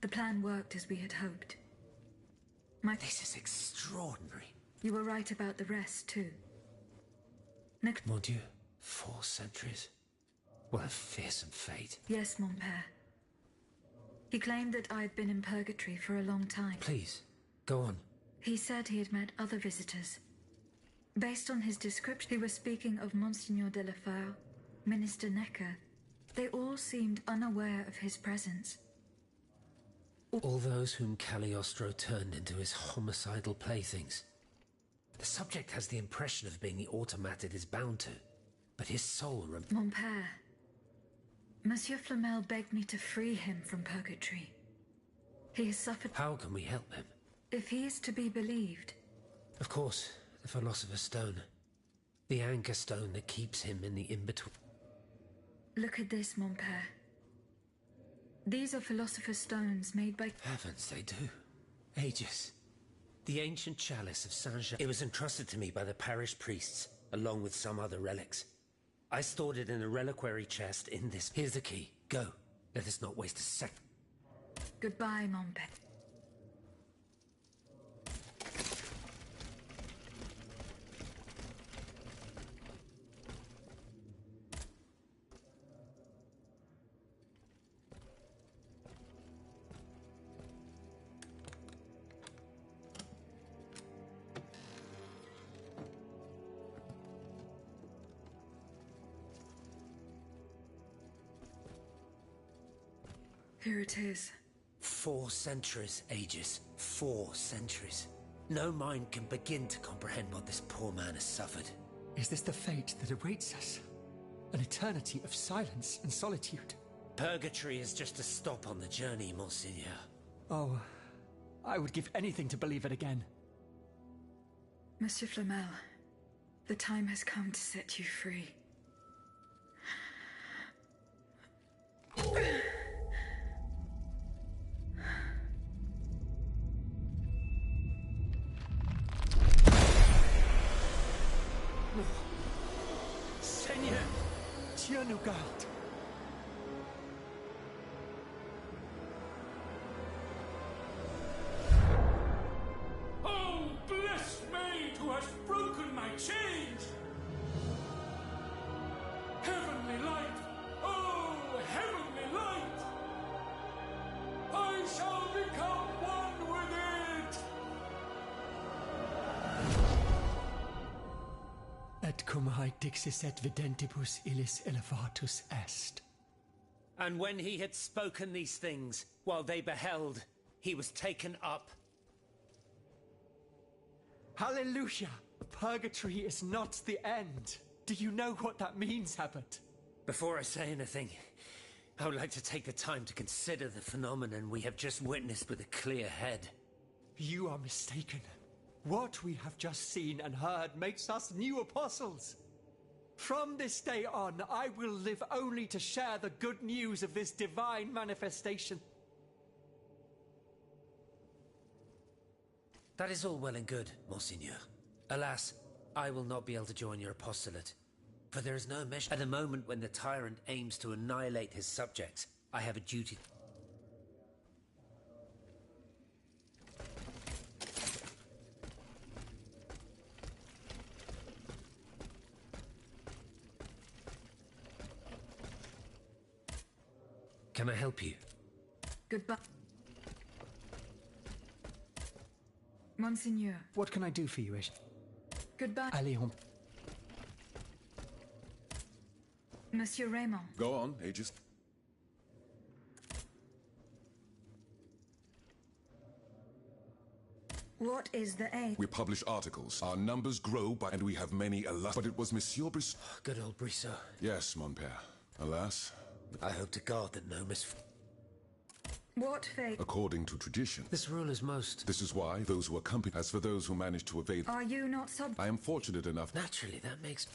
The plan worked as we had hoped. This is extraordinary. You were right about the rest, too. Mon Dieu, 4 centuries? What a fearsome fate. Yes, mon père. He claimed that I had been in purgatory for a long time. Please, go on. He said he had met other visitors. Based on his description, he was speaking of Monsignor de la Feur, Minister Necker. They all seemed unaware of his presence. All those whom Cagliostro turned into his homicidal playthings. The subject has the impression of being the automat it is bound to, but his soul Mon père, Monsieur Flamel begged me to free him from purgatory. He has suffered... How can we help him? If he is to be believed... Of course, the Philosopher's Stone. The anchor stone that keeps him in the in-between. Look at this, mon père. These are Philosopher's Stones made by... Heavens, they do. Aegis. The ancient chalice of Saint-Jean. It was entrusted to me by the parish priests, along with some other relics. I stored it in a reliquary chest in this... Here's the key. Go. Let us not waste a second. Goodbye, mon père. Here it is. 4 centuries, Aegis. 4 centuries. No mind can begin to comprehend what this poor man has suffered. Is this the fate that awaits us? An eternity of silence and solitude? Purgatory is just a stop on the journey, Monseigneur. Oh, I would give anything to believe it again. Monsieur Flamel, the time has come to set you free. Seigneur, Dieu nous garde. Oh, blessed maid who has broken my chains! Heavenly light! Oh, heavenly light! I shall become one with it! Et cum hae dixis et videntibus illis elevatus est. And when he had spoken these things, while they beheld, he was taken up. Hallelujah! Purgatory is not the end. Do you know what that means, Abbot? Before I say anything, I would like to take the time to consider the phenomenon we have just witnessed with a clear head. You are mistaken. What we have just seen and heard makes us new apostles. From this day on, I will live only to share the good news of this divine manifestation. That is all well and good, Monseigneur. Alas, I will not be able to join your apostolate, for there is no measure. At the moment when the tyrant aims to annihilate his subjects, I have a duty. Can I help you? Goodbye. Monseigneur. What can I do for you, Ish? Goodbye. Allez, on... Monsieur Raymond. Go on, Aegis. What is the aim? We publish articles. Our numbers grow, and we have many, alas. But it was Monsieur Brissot. Good old Brissot. Yes, mon père. Alas. I hope to God that no What fate? According to tradition. This rule is most... This is why those who accompany... As for those who manage to evade... Are you not I am fortunate enough... Naturally, that makes...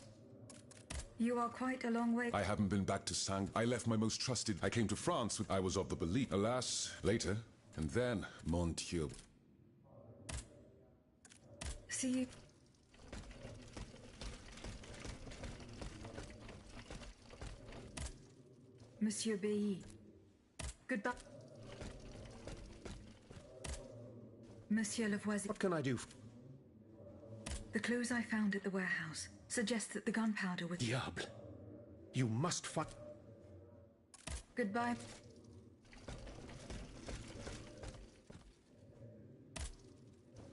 You are quite a long way... I haven't been back to Sang. I left my most trusted... I came to France with... I was of the belief... Alas, later. And then, mon Dieu. See you... Monsieur B. Goodbye. Monsieur Lavoisier. What can I do? The clues I found at the warehouse suggest that the gunpowder was... Diable. You must find... Goodbye.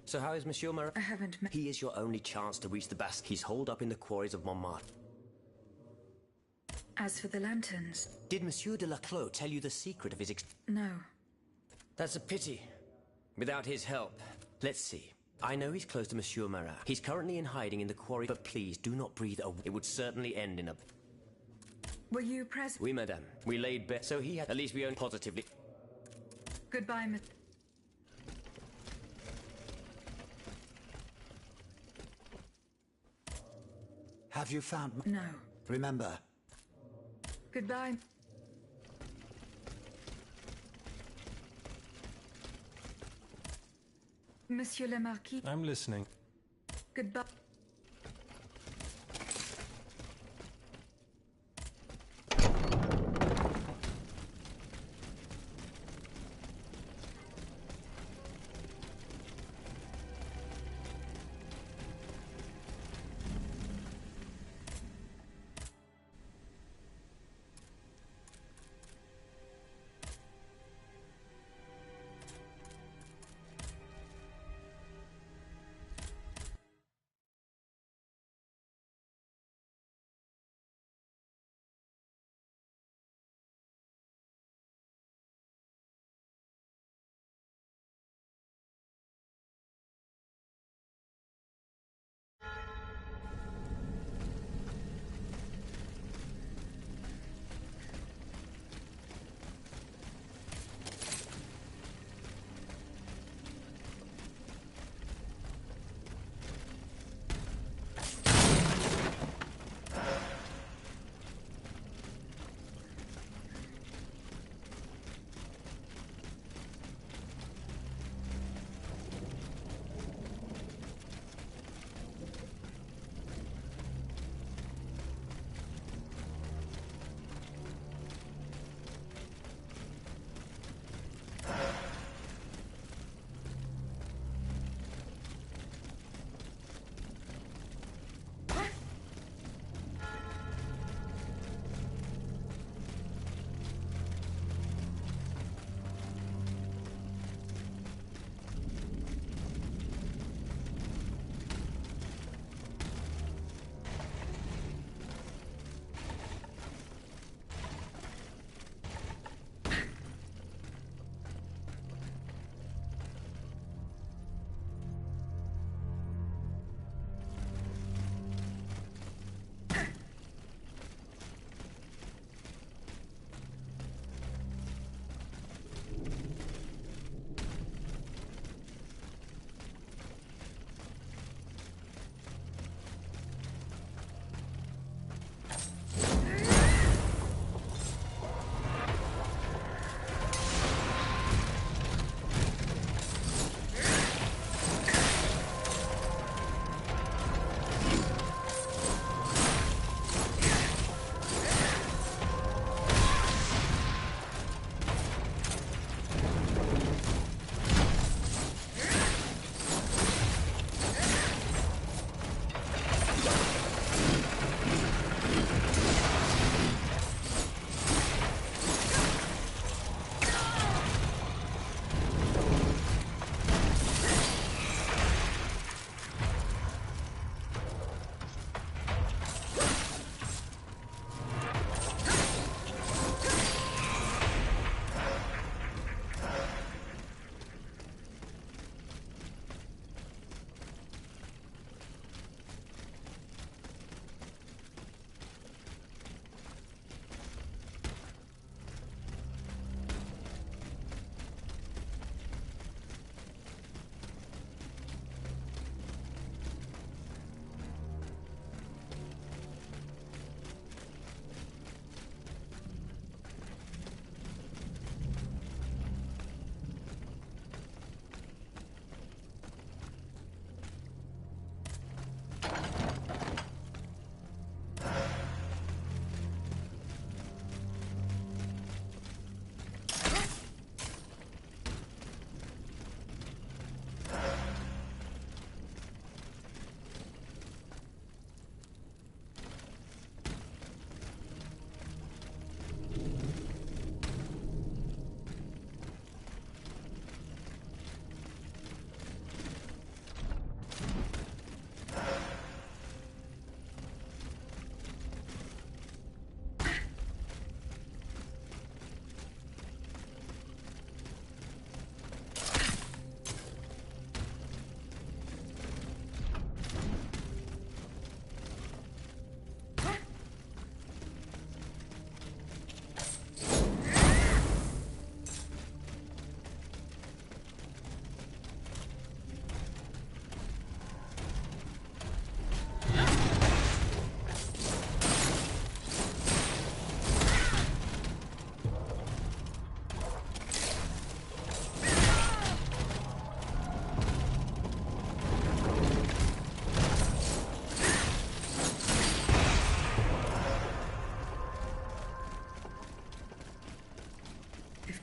So how is Monsieur Marat? I haven't met... He is your only chance to reach the Basques holed up in the quarries of Montmartre. As for the lanterns... Did Monsieur de Laclos tell you the secret of his No. That's a pity. Without his help. Let's see. I know he's close to Monsieur Marat. He's currently in hiding in the quarry, but please do not breathe a... It would certainly end in a... Were you present? Oui, madame. We laid bet. So he had... At least we own positively... Goodbye, Miss... Have you found... No. Remember. Goodbye. Monsieur le Marquis. I'm listening. Goodbye.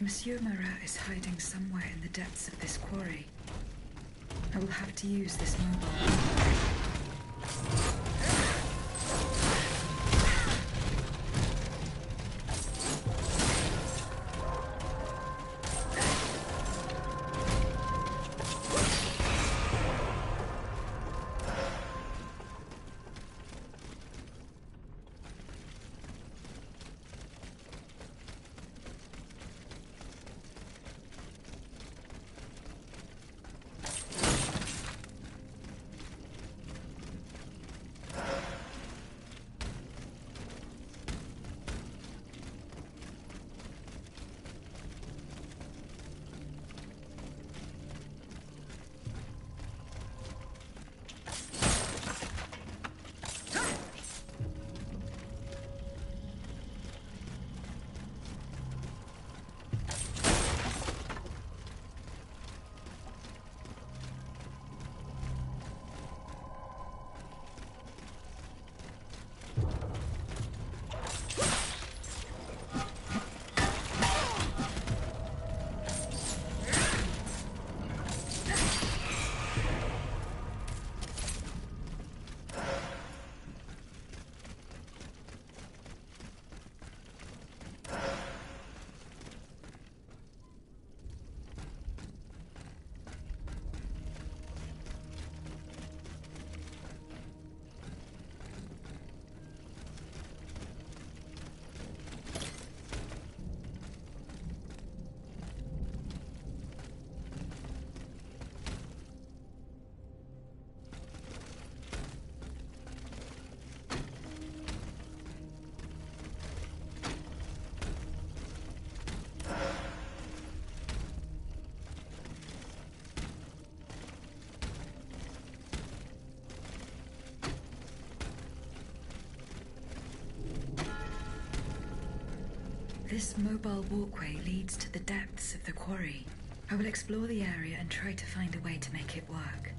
Monsieur Marat is hiding somewhere in the depths of this quarry. I will have to use this mobile. This mobile walkway leads to the depths of the quarry. I will explore the area and try to find a way to make it work.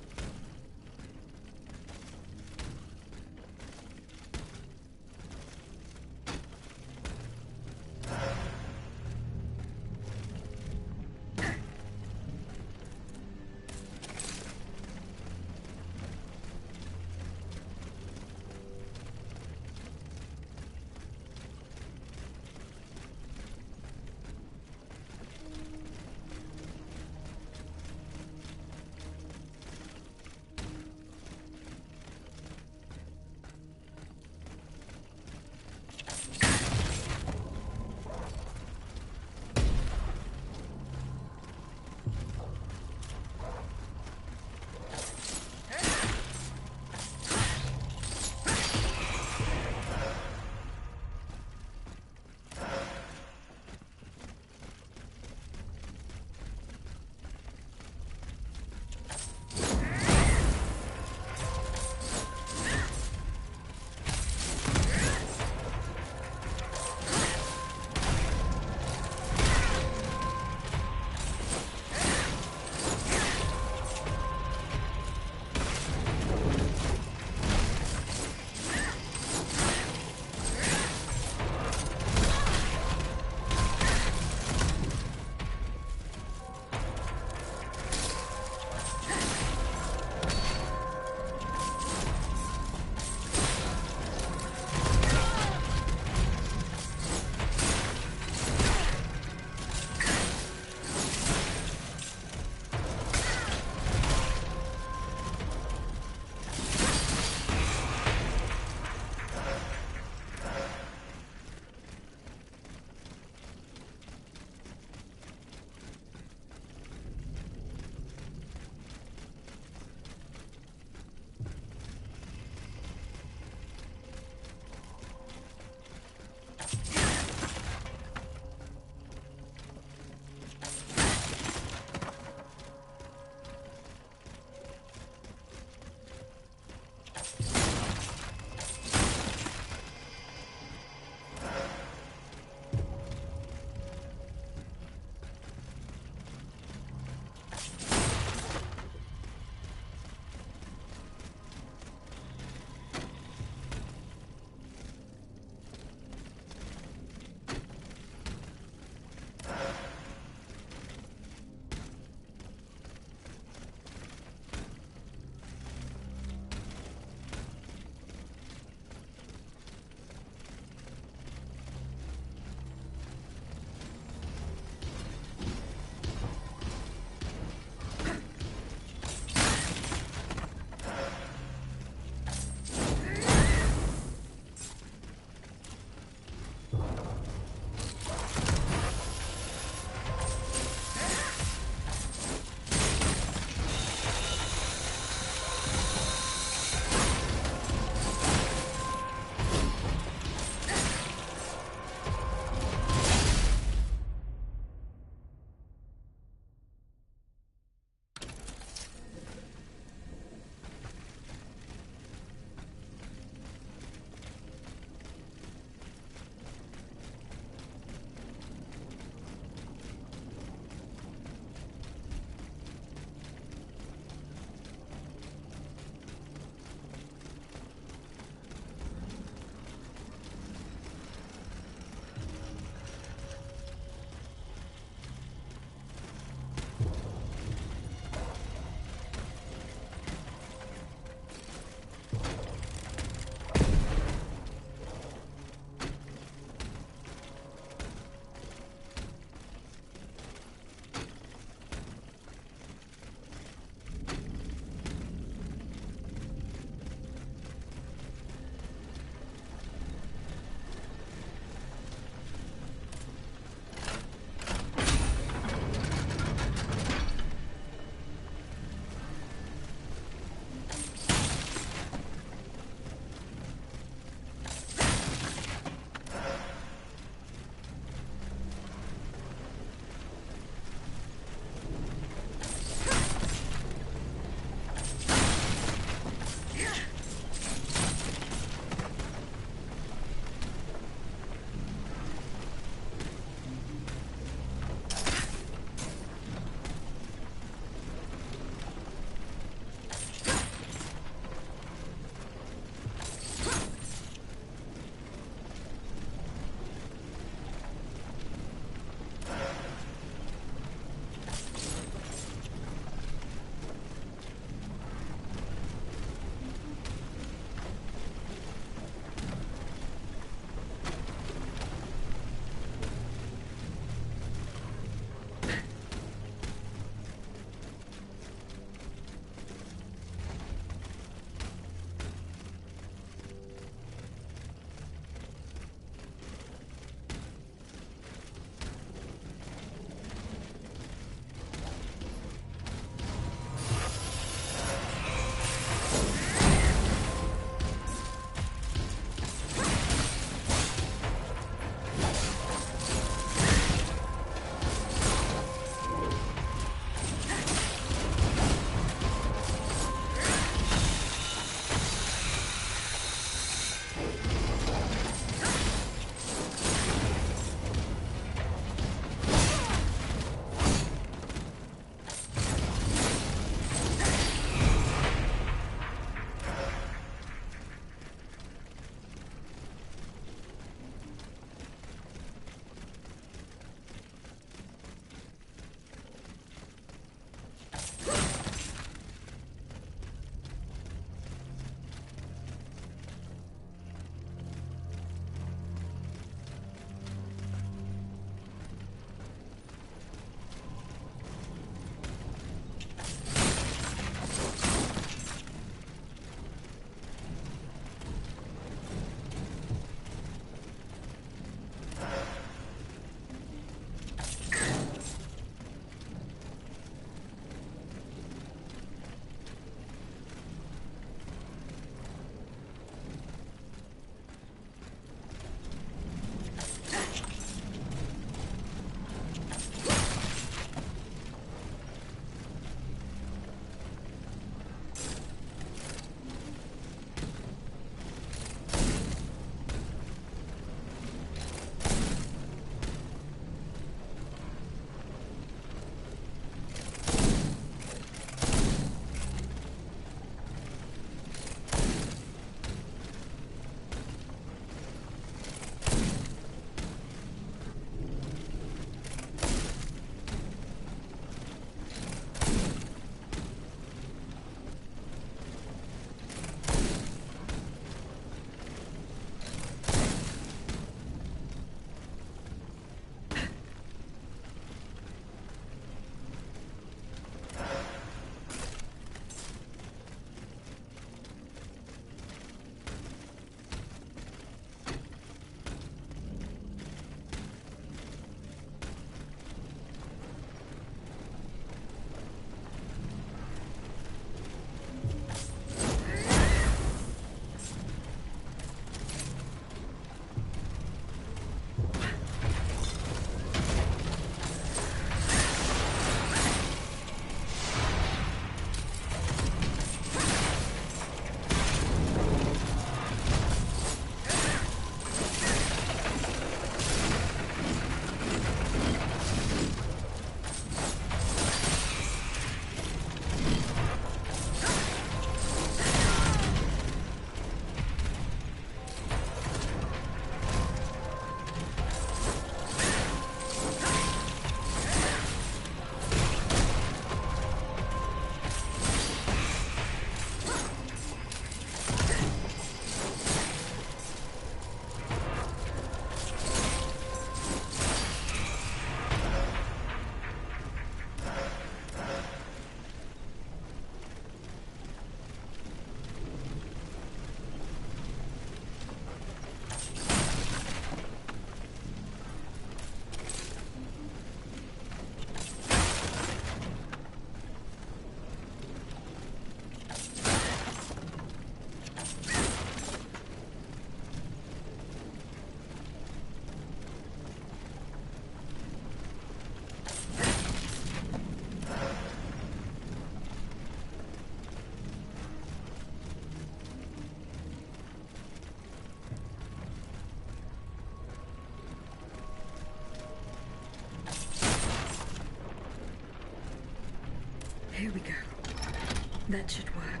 That should work.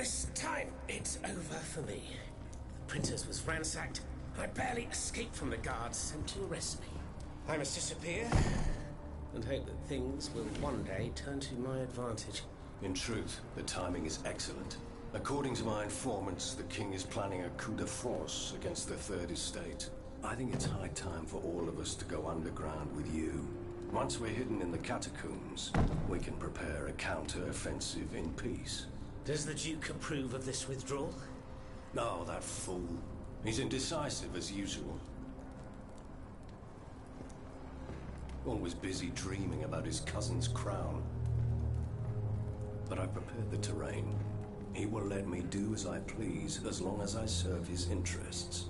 This time, it's over for me. The princess was ransacked. I barely escaped from the guards sent to arrest me. I must disappear and hope that things will one day turn to my advantage. In truth, the timing is excellent. According to my informants, the king is planning a coup de force against the Third Estate. I think it's high time for all of us to go underground with you. Once we're hidden in the catacombs, we can prepare a counter-offensive in peace. Does the Duke approve of this withdrawal? No, that fool. He's indecisive as usual. Always busy dreaming about his cousin's crown. But I've prepared the terrain. He will let me do as I please, as long as I serve his interests.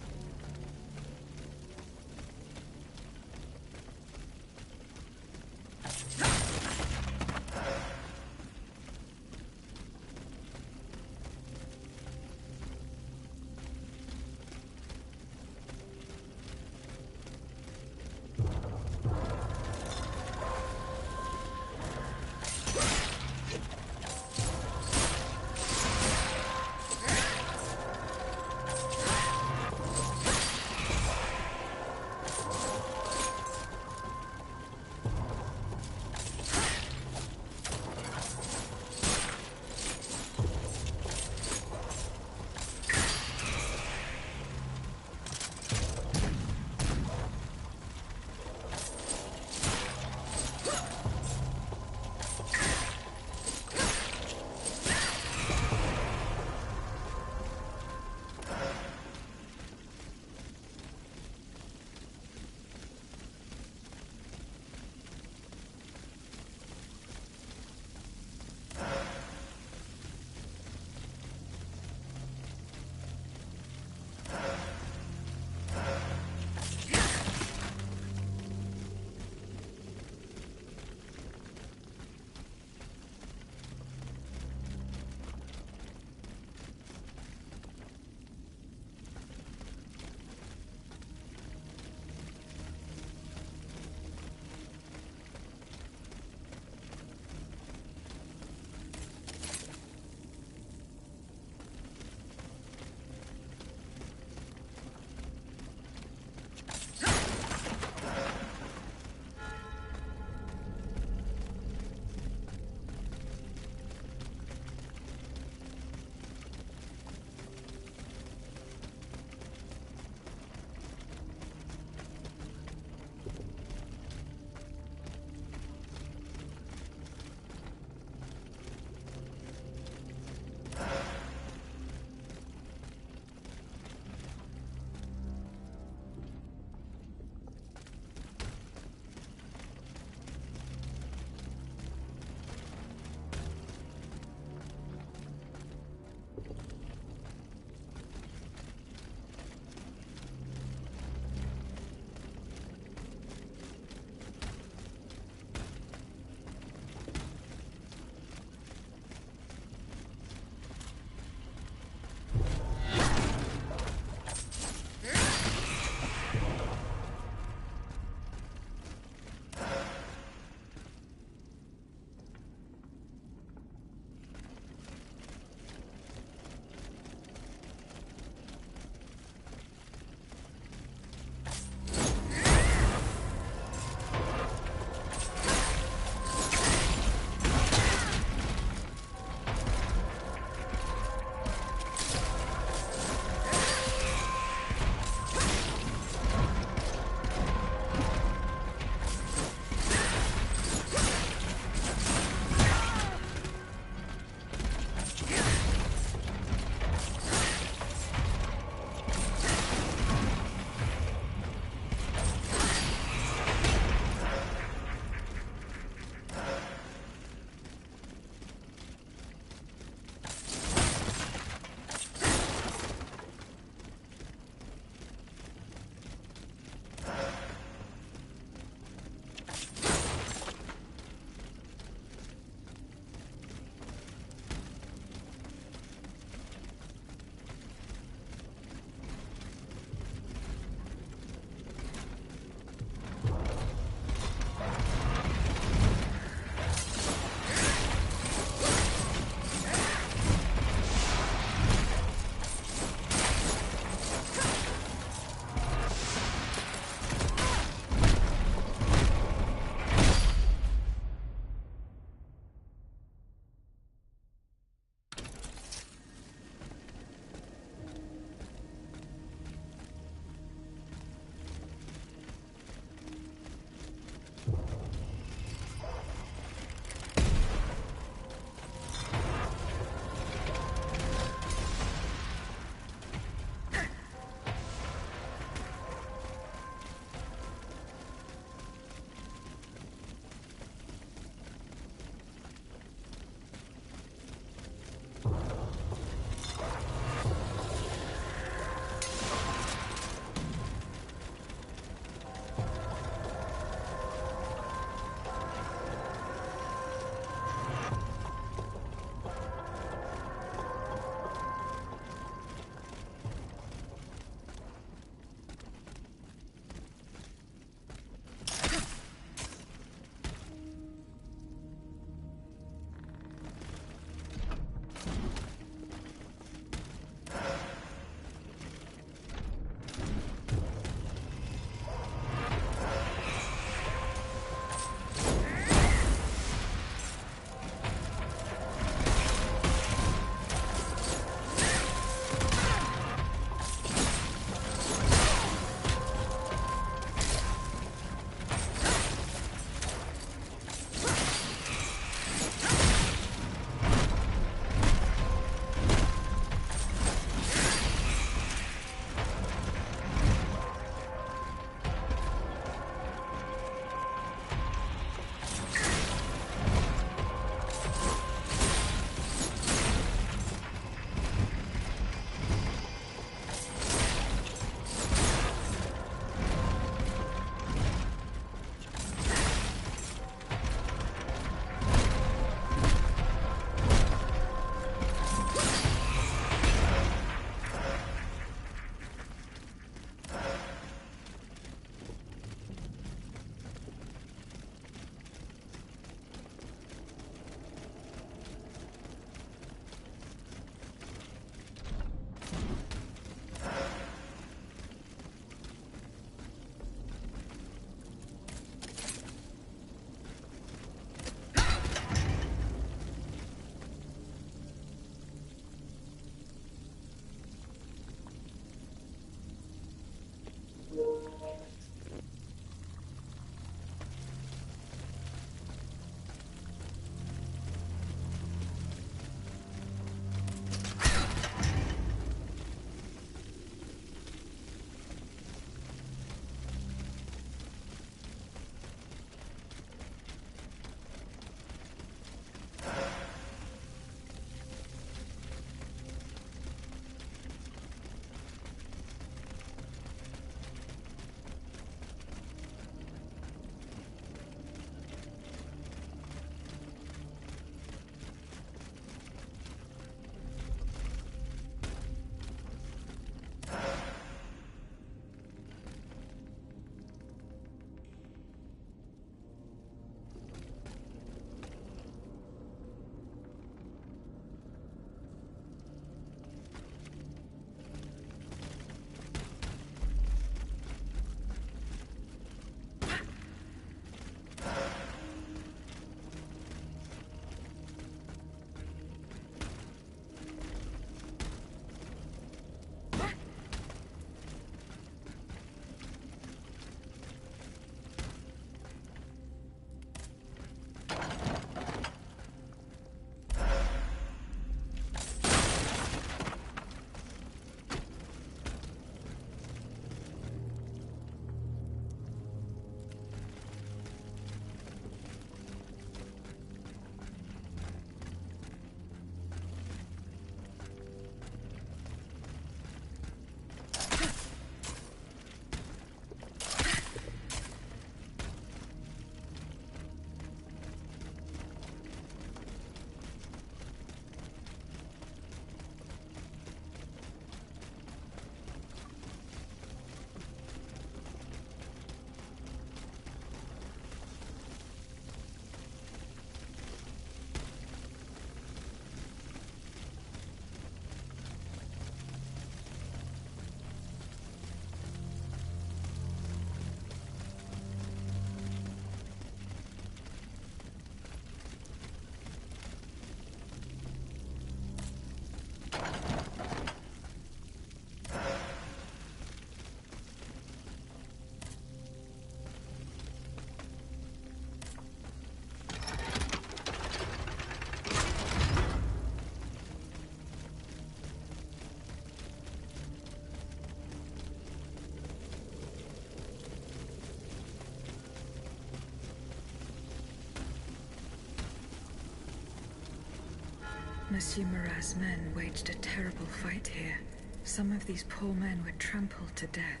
Monsieur Marat's men waged a terrible fight here. Some of these poor men were trampled to death.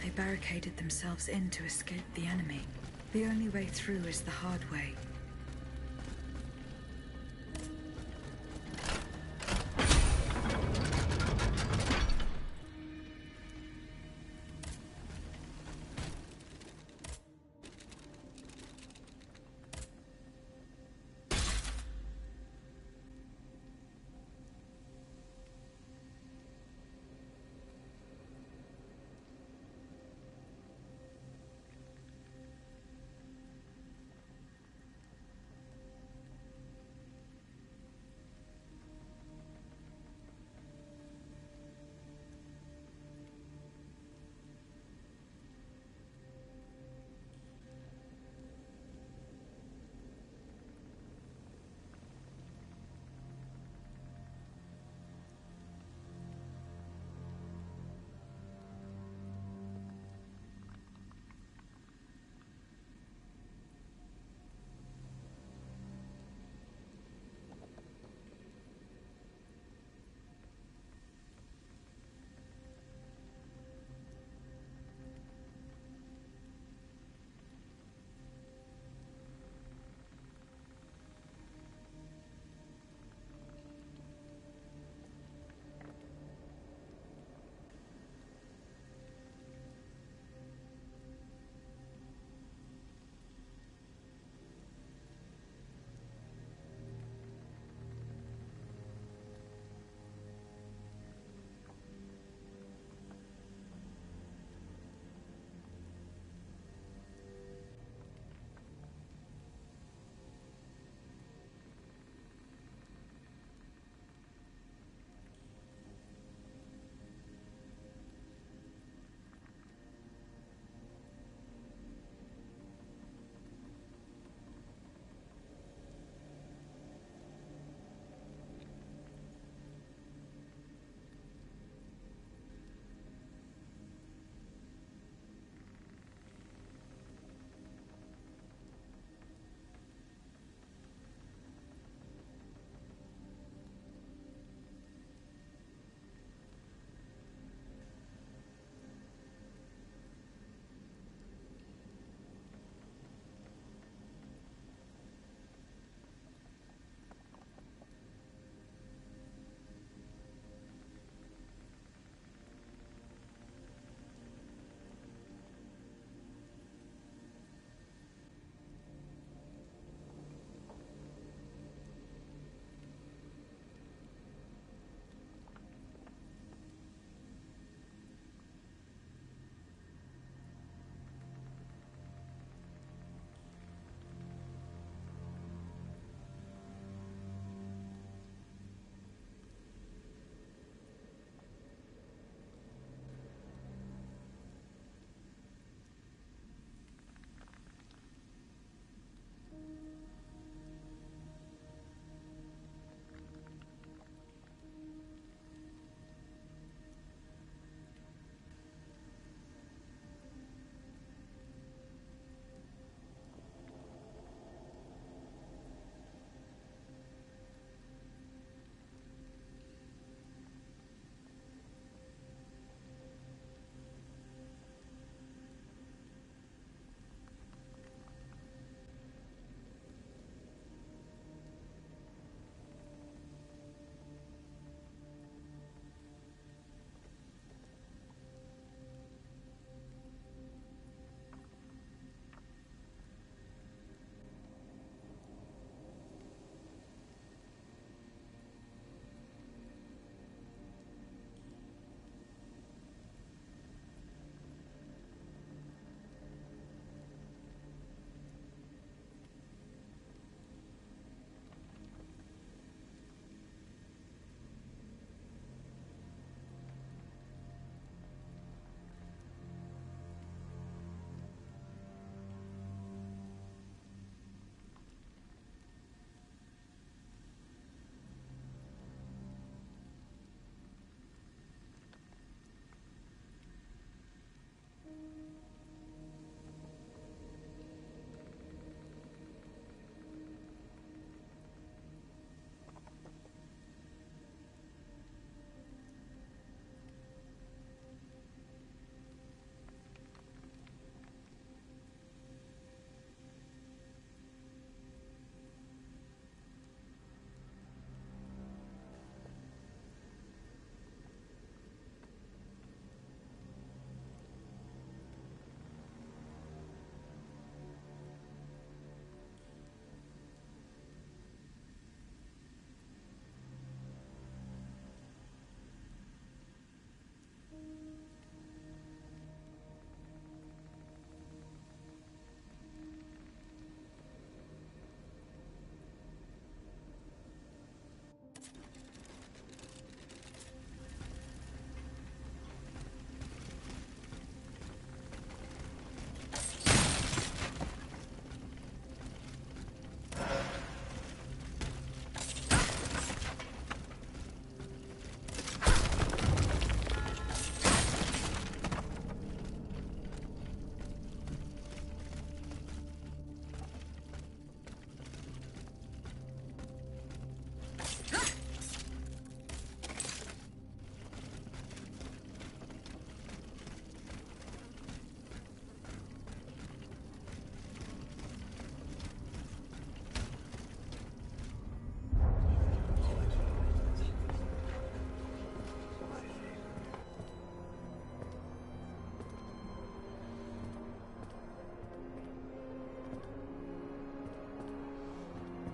They barricaded themselves in to escape the enemy. The only way through is the hard way.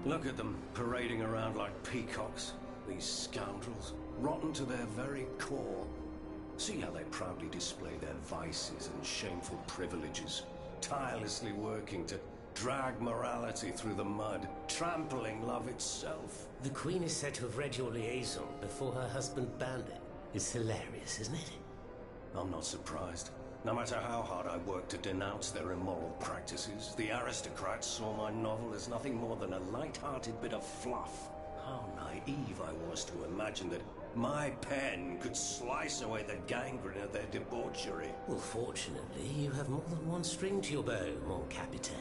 Look at them, parading around like peacocks. These scoundrels, rotten to their very core. See how they proudly display their vices and shameful privileges, tirelessly working to drag morality through the mud, trampling love itself. The Queen is said to have read your liaison before her husband banned it. It's hilarious, isn't it? I'm not surprised. No matter how hard I worked to denounce their immoral practices, the aristocrats saw my novel as nothing more than a light-hearted bit of fluff. How naive I was to imagine that my pen could slice away the gangrene of their debauchery. Well, fortunately, you have more than one string to your bow, mon capitaine.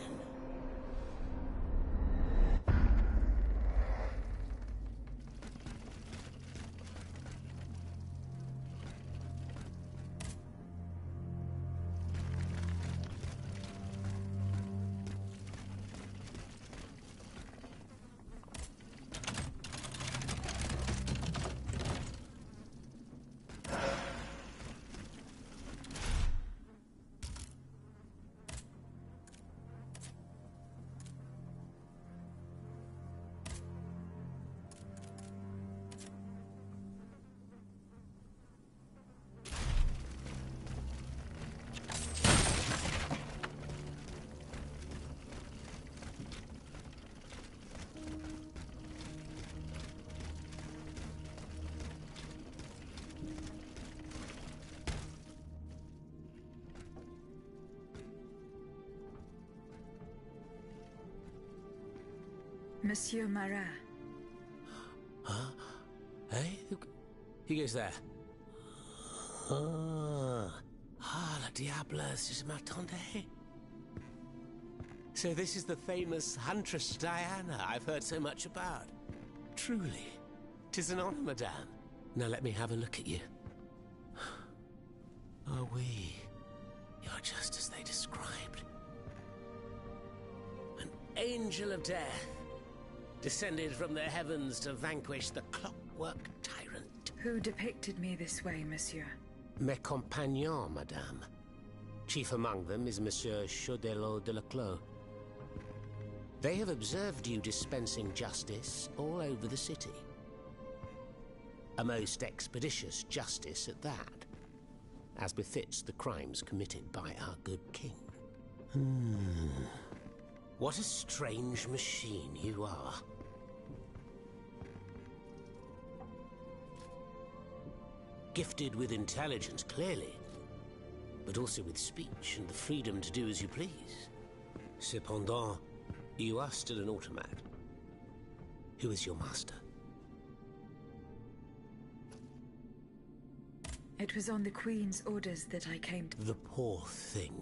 Monsieur Marat. Huh? Hey? Who goes there? La diable, je m'attendais. So this is the famous Huntress Diana I've heard so much about. Truly, 'tis an honor, madame. Now let me have a look at you. Oh, oui. You're just as they described. An angel of death, descended from the heavens to vanquish the clockwork tyrant. Who depicted me this way, monsieur? Mes compagnons, madame. Chief among them is Monsieur Chaudelot de Leclos. They have observed you dispensing justice all over the city. A most expeditious justice at that, as befits the crimes committed by our good king. What a strange machine you are. Gifted with intelligence, clearly, but also with speech and the freedom to do as you please. Cependant, you are still an automat. Who is your master? It was on the Queen's orders that I came to... The poor thing.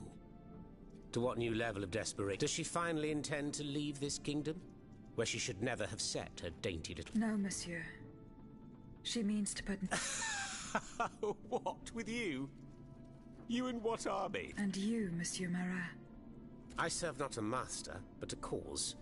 To what new level of desperation? Does she finally intend to leave this kingdom, where she should never have set her dainty little... No, monsieur. She means to put... What, with you? You in what army? And you, Monsieur Marat. I serve not a master, but a cause.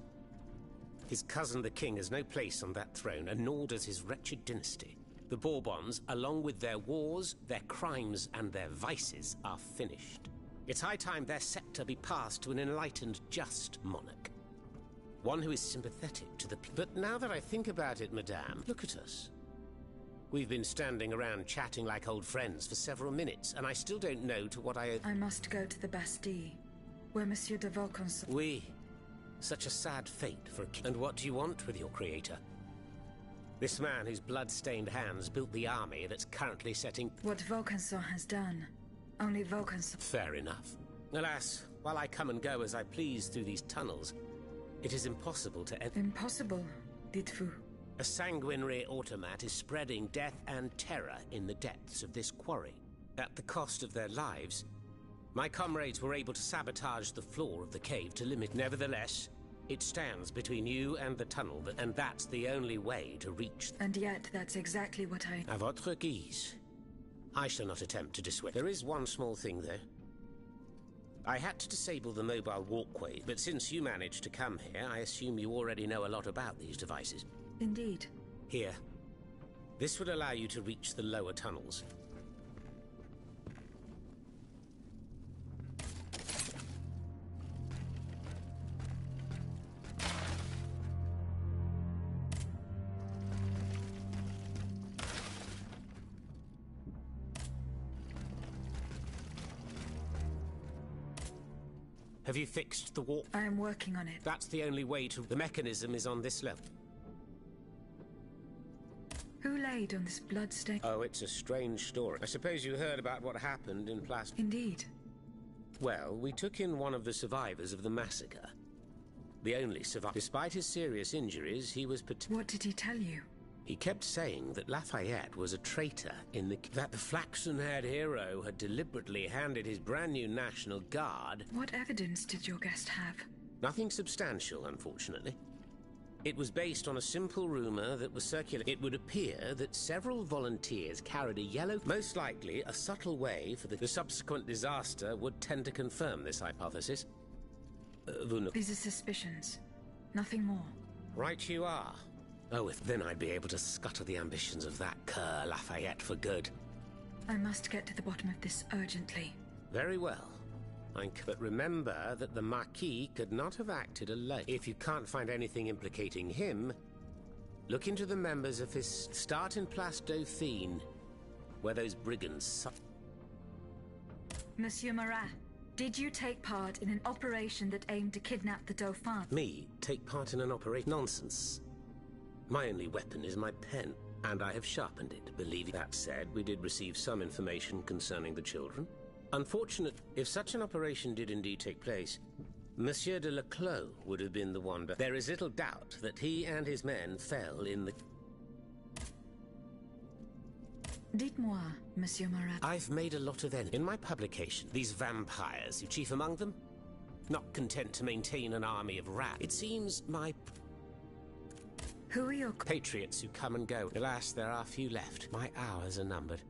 His cousin the king has no place on that throne, and nor does his wretched dynasty. The Bourbons, along with their wars, their crimes, and their vices, are finished. It's high time their scepter be passed to an enlightened, just monarch. One who is sympathetic to the people. But now that I think about it, madame, look at us. We've been standing around chatting like old friends for several minutes, and I still don't know to what I must go to the Bastille, where Monsieur de Vaucanson... Oui. Such a sad fate for a king. And what do you want with your creator? This man whose blood-stained hands built the army that's currently setting... What Vaucanson has done, only Vaucanson... Fair enough. Alas, while I come and go as I please through these tunnels, it is impossible to... Impossible, dites-vous? A sanguinary automat is spreading death and terror in the depths of this quarry. At the cost of their lives, my comrades were able to sabotage the floor of the cave to limit. Nevertheless, it stands between you and the tunnel, and that's the only way to reach... And yet, that's exactly what I... À votre guise. I shall not attempt to dissuade. There is one small thing, though. I had to disable the mobile walkway, but since you managed to come here, I assume you already know a lot about these devices. Indeed. Here. This would allow you to reach the lower tunnels. Have you fixed the warp? I am working on it. That's the only way to... The mechanism is on this level. Who laid on this bloodstain? Oh, it's a strange story. I suppose you heard about what happened in Plas... Indeed. Well, we took in one of the survivors of the massacre. The only survivor. Despite his serious injuries, he was... What did he tell you? He kept saying that Lafayette was a traitor that the flaxen-haired hero had deliberately handed his brand new National Guard... What evidence did your guest have? Nothing substantial, unfortunately. It was based on a simple rumor that was circulated. It would appear that several volunteers carried a yellow... Most likely, a subtle way for the subsequent disaster would tend to confirm this hypothesis. These are suspicions. Nothing more. Right you are. Oh, if then I'd be able to scutter the ambitions of that cur Lafayette for good. I must get to the bottom of this urgently. Very well. But remember that the Marquis could not have acted alone. If you can't find anything implicating him, look into the members of his... Start in Place Dauphine, where those brigands... Monsieur Marat, did you take part in an operation that aimed to kidnap the Dauphin? Me? Take part in an operation? Nonsense. My only weapon is my pen, and I have sharpened it. Believe that said, we did receive some information concerning the children. Unfortunate, if such an operation did indeed take place, Monsieur de Leclos would have been the one, but there is little doubt that he and his men fell in the... Dites-moi, Monsieur Marat. I've made a lot of enemies in my publication. These vampires, you chief among them? Not content to maintain an army of rats. It seems my... Who are your... Patriots who come and go. Alas, there are few left. My hours are numbered.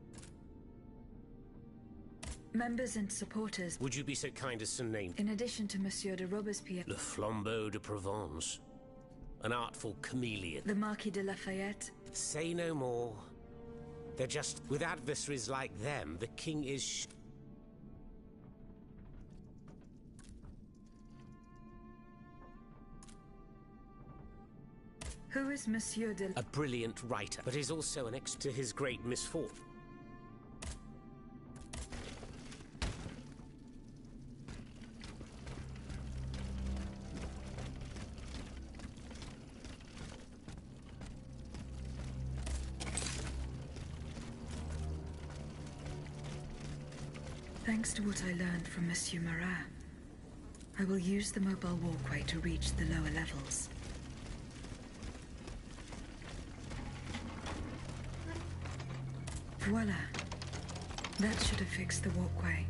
Members and supporters. Would you be so kind as to name... In addition to Monsieur de Robespierre... Le Flambeau de Provence. An artful chameleon. The Marquis de Lafayette. Say no more. They're just... With adversaries like them, the king is... Who is Monsieur de... A brilliant writer, but is also an to his great misfortune. Thanks to what I learned from Monsieur Marat, I will use the mobile walkway to reach the lower levels. Voila. That should have fixed the walkway.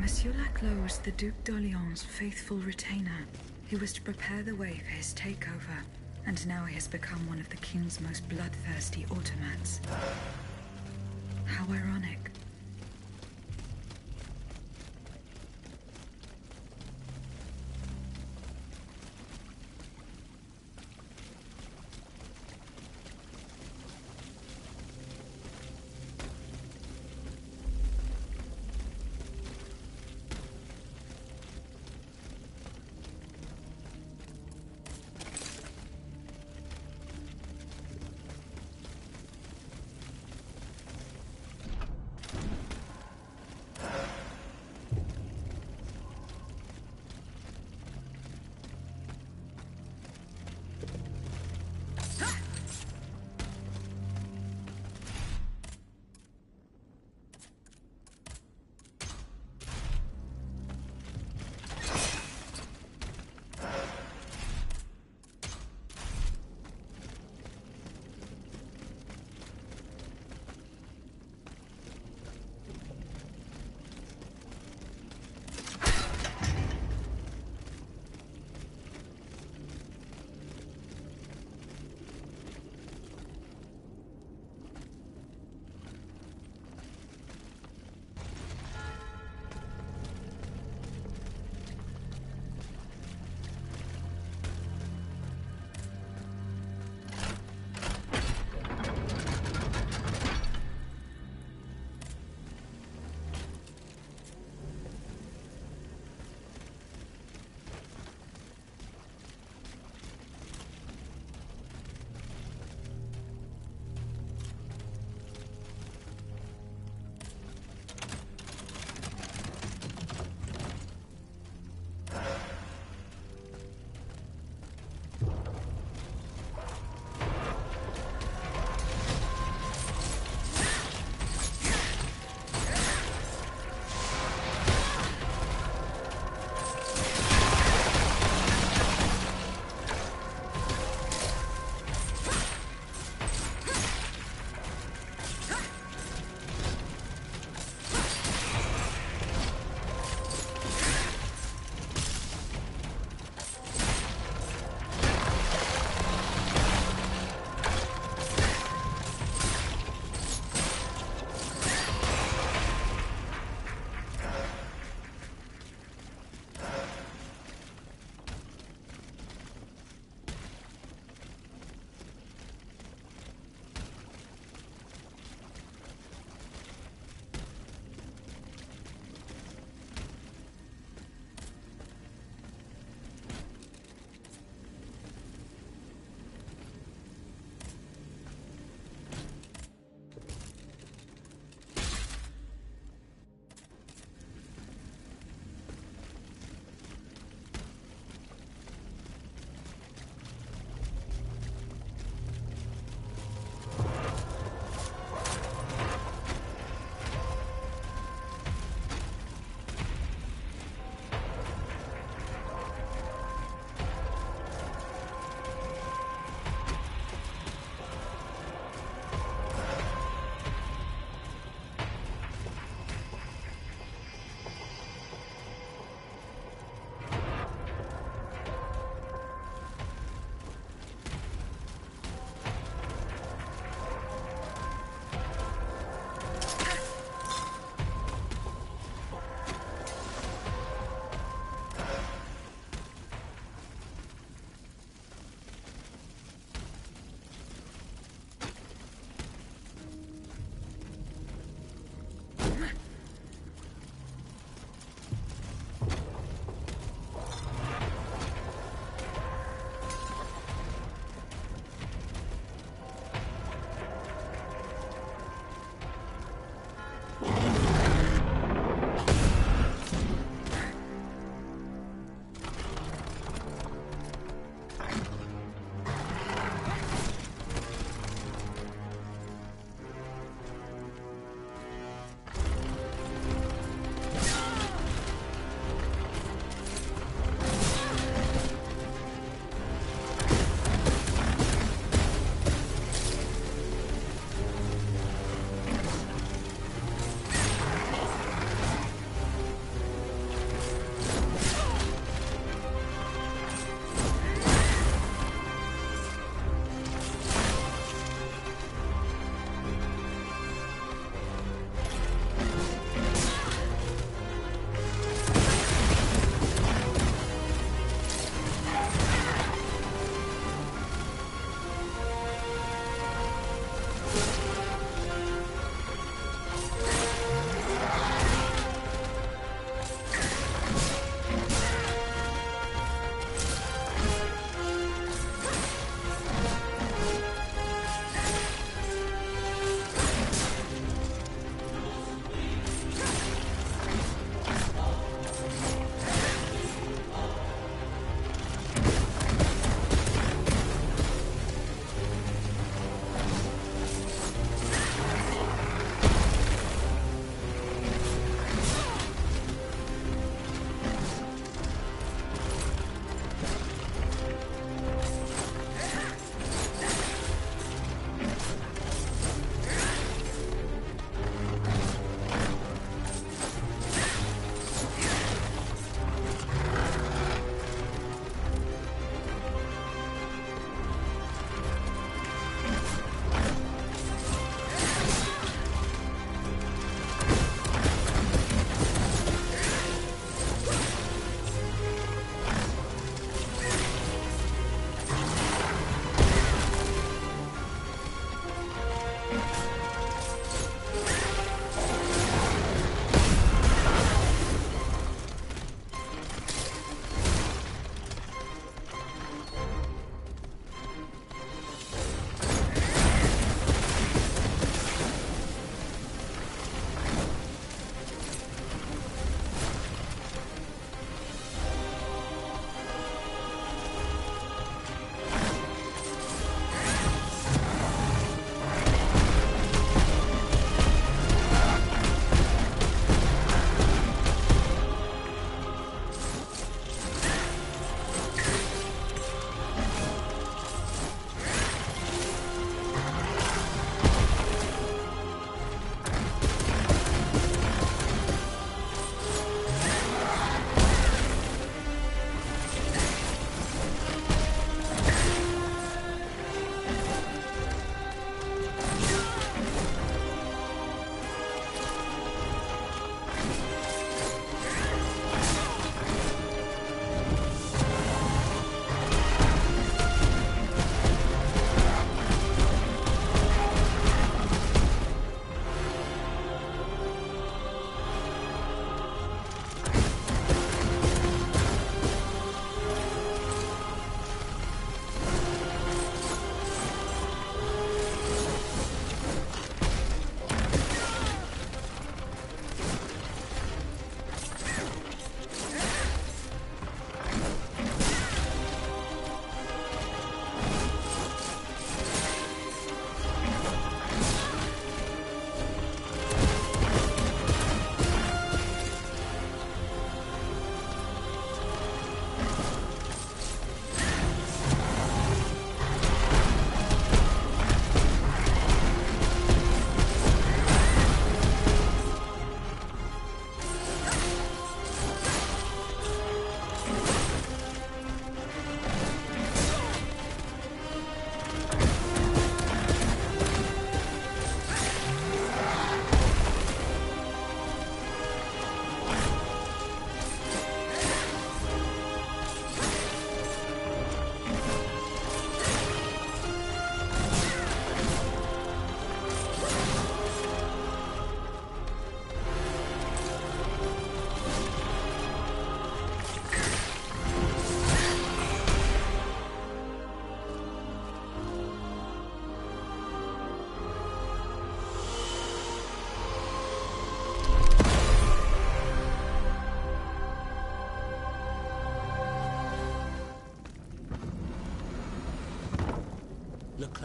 Monsieur Laclos was the Duc d'Orléans' faithful retainer. He was to prepare the way for his takeover, and now he has become one of the king's most bloodthirsty automats. How ironic.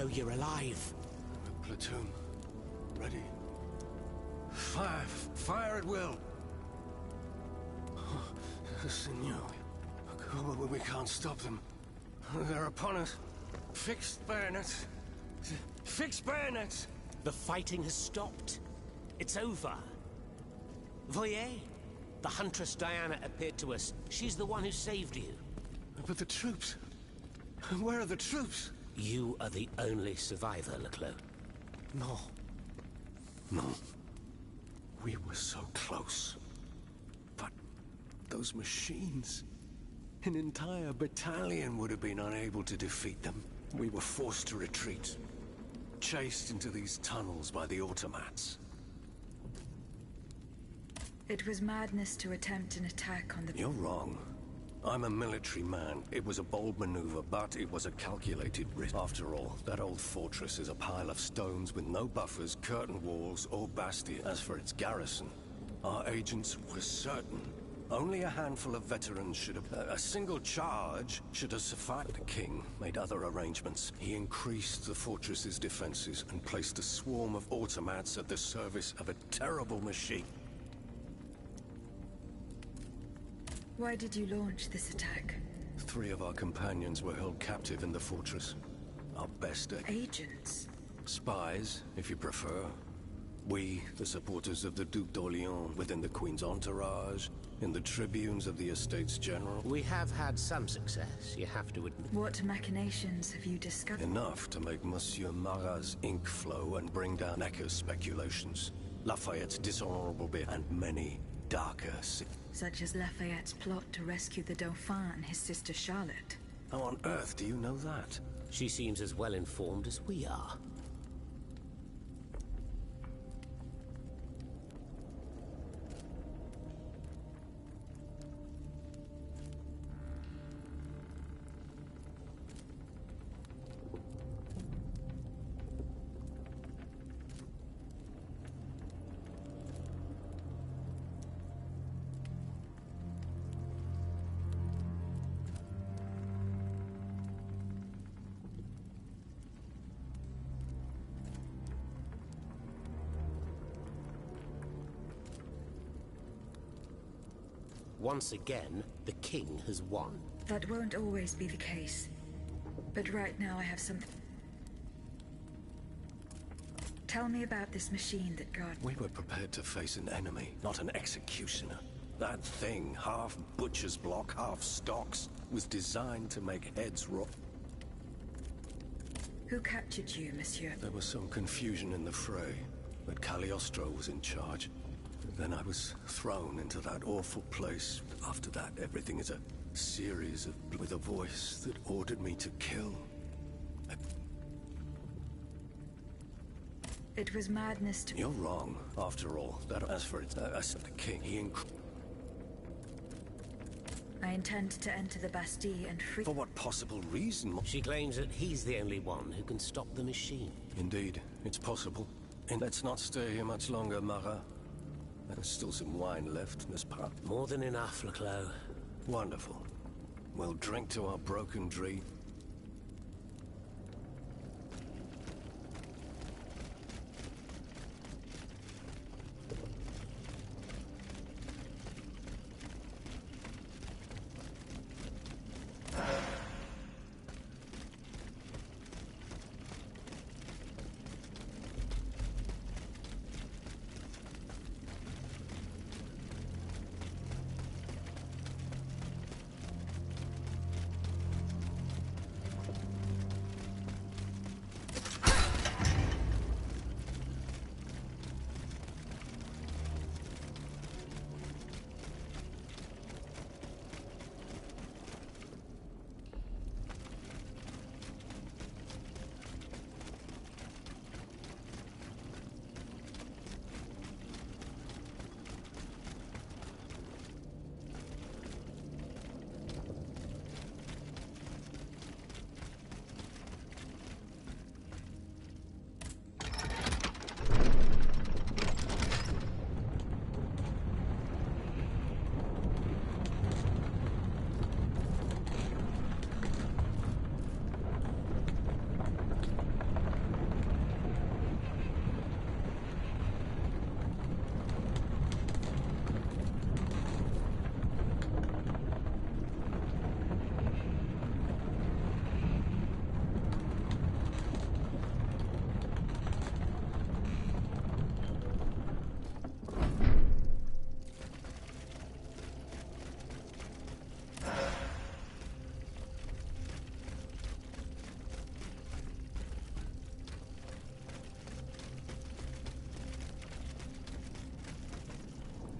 know you're alive. Platoon. Ready. Fire! Fire at will! Senor, we can't stop them. They're upon us. Fixed bayonets. Fixed bayonets! The fighting has stopped. It's over. Voyez, the Huntress Diana appeared to us. She's the one who saved you. But the troops... Where are the troops? You are the only survivor, Leclos. No. No. We were so close. But those machines... An entire battalion would have been unable to defeat them. We were forced to retreat. Chased into these tunnels by the automats. It was madness to attempt an attack on the... You're wrong. I'm a military man. It was a bold maneuver, but it was a calculated risk. After all, that old fortress is a pile of stones with no buffers, curtain walls, or bastion. As for its garrison, our agents were certain. Only a handful of veterans should have... A single charge should have sufficed. The king made other arrangements. He increased the fortress's defenses and placed a swarm of automats at the service of a terrible machine. Why did you launch this attack? 3 of our companions were held captive in the fortress. Our best agents? Spies, if you prefer. We, the supporters of the Duc d'Orléans, within the Queen's entourage, in the tribunes of the Estates General. We have had some success, you have to admit. What machinations have you discovered? Enough to make Monsieur Marat's ink flow and bring down Necker's speculations. Lafayette's dishonorable bit, and many darker... Such as Lafayette's plot to rescue the Dauphin and his sister Charlotte. How on earth do you know that? She seems as well informed as we are. Once again, the king has won. That won't always be the case. But right now I have something... Tell me about this machine that guard... We were prepared to face an enemy, not an executioner. That thing, half butcher's block, half stocks, was designed to make heads roll. Who captured you, monsieur? There was some confusion in the fray, but Cagliostro was in charge. Then I was thrown into that awful place. After that, everything is a series of... with a voice that ordered me to kill. It was madness to... You're wrong, after all. That as for it, the king, I intend to enter the Bastille and free... For what possible reason? She claims that he's the only one who can stop the machine. Indeed, it's possible. And let's not stay here much longer, Marat. There's still some wine left, n'est-ce pas? More than enough, Leclos. Wonderful. We'll drink to our broken dream.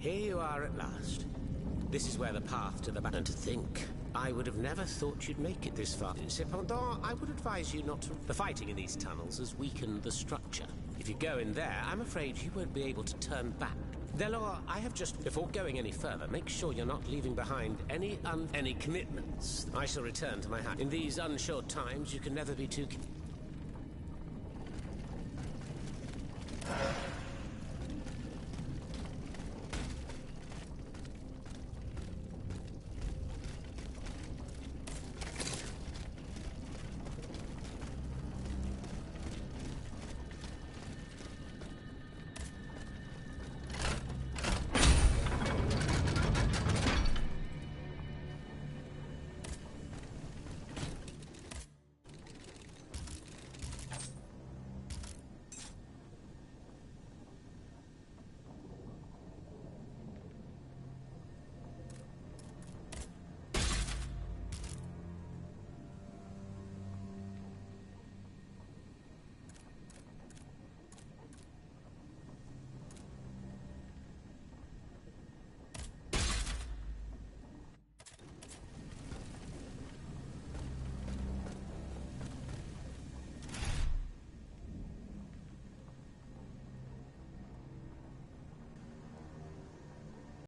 Here you are at last. This is where the path to the back. And to think, I would have never thought you'd make it this far. Cependant, I would advise you not to. The fighting in these tunnels has weakened the structure. If you go in there, I'm afraid you won't be able to turn back. Delor, I have just... Before going any further, make sure you're not leaving behind any commitments. I shall return to my house. In these unsure times, you can never be too...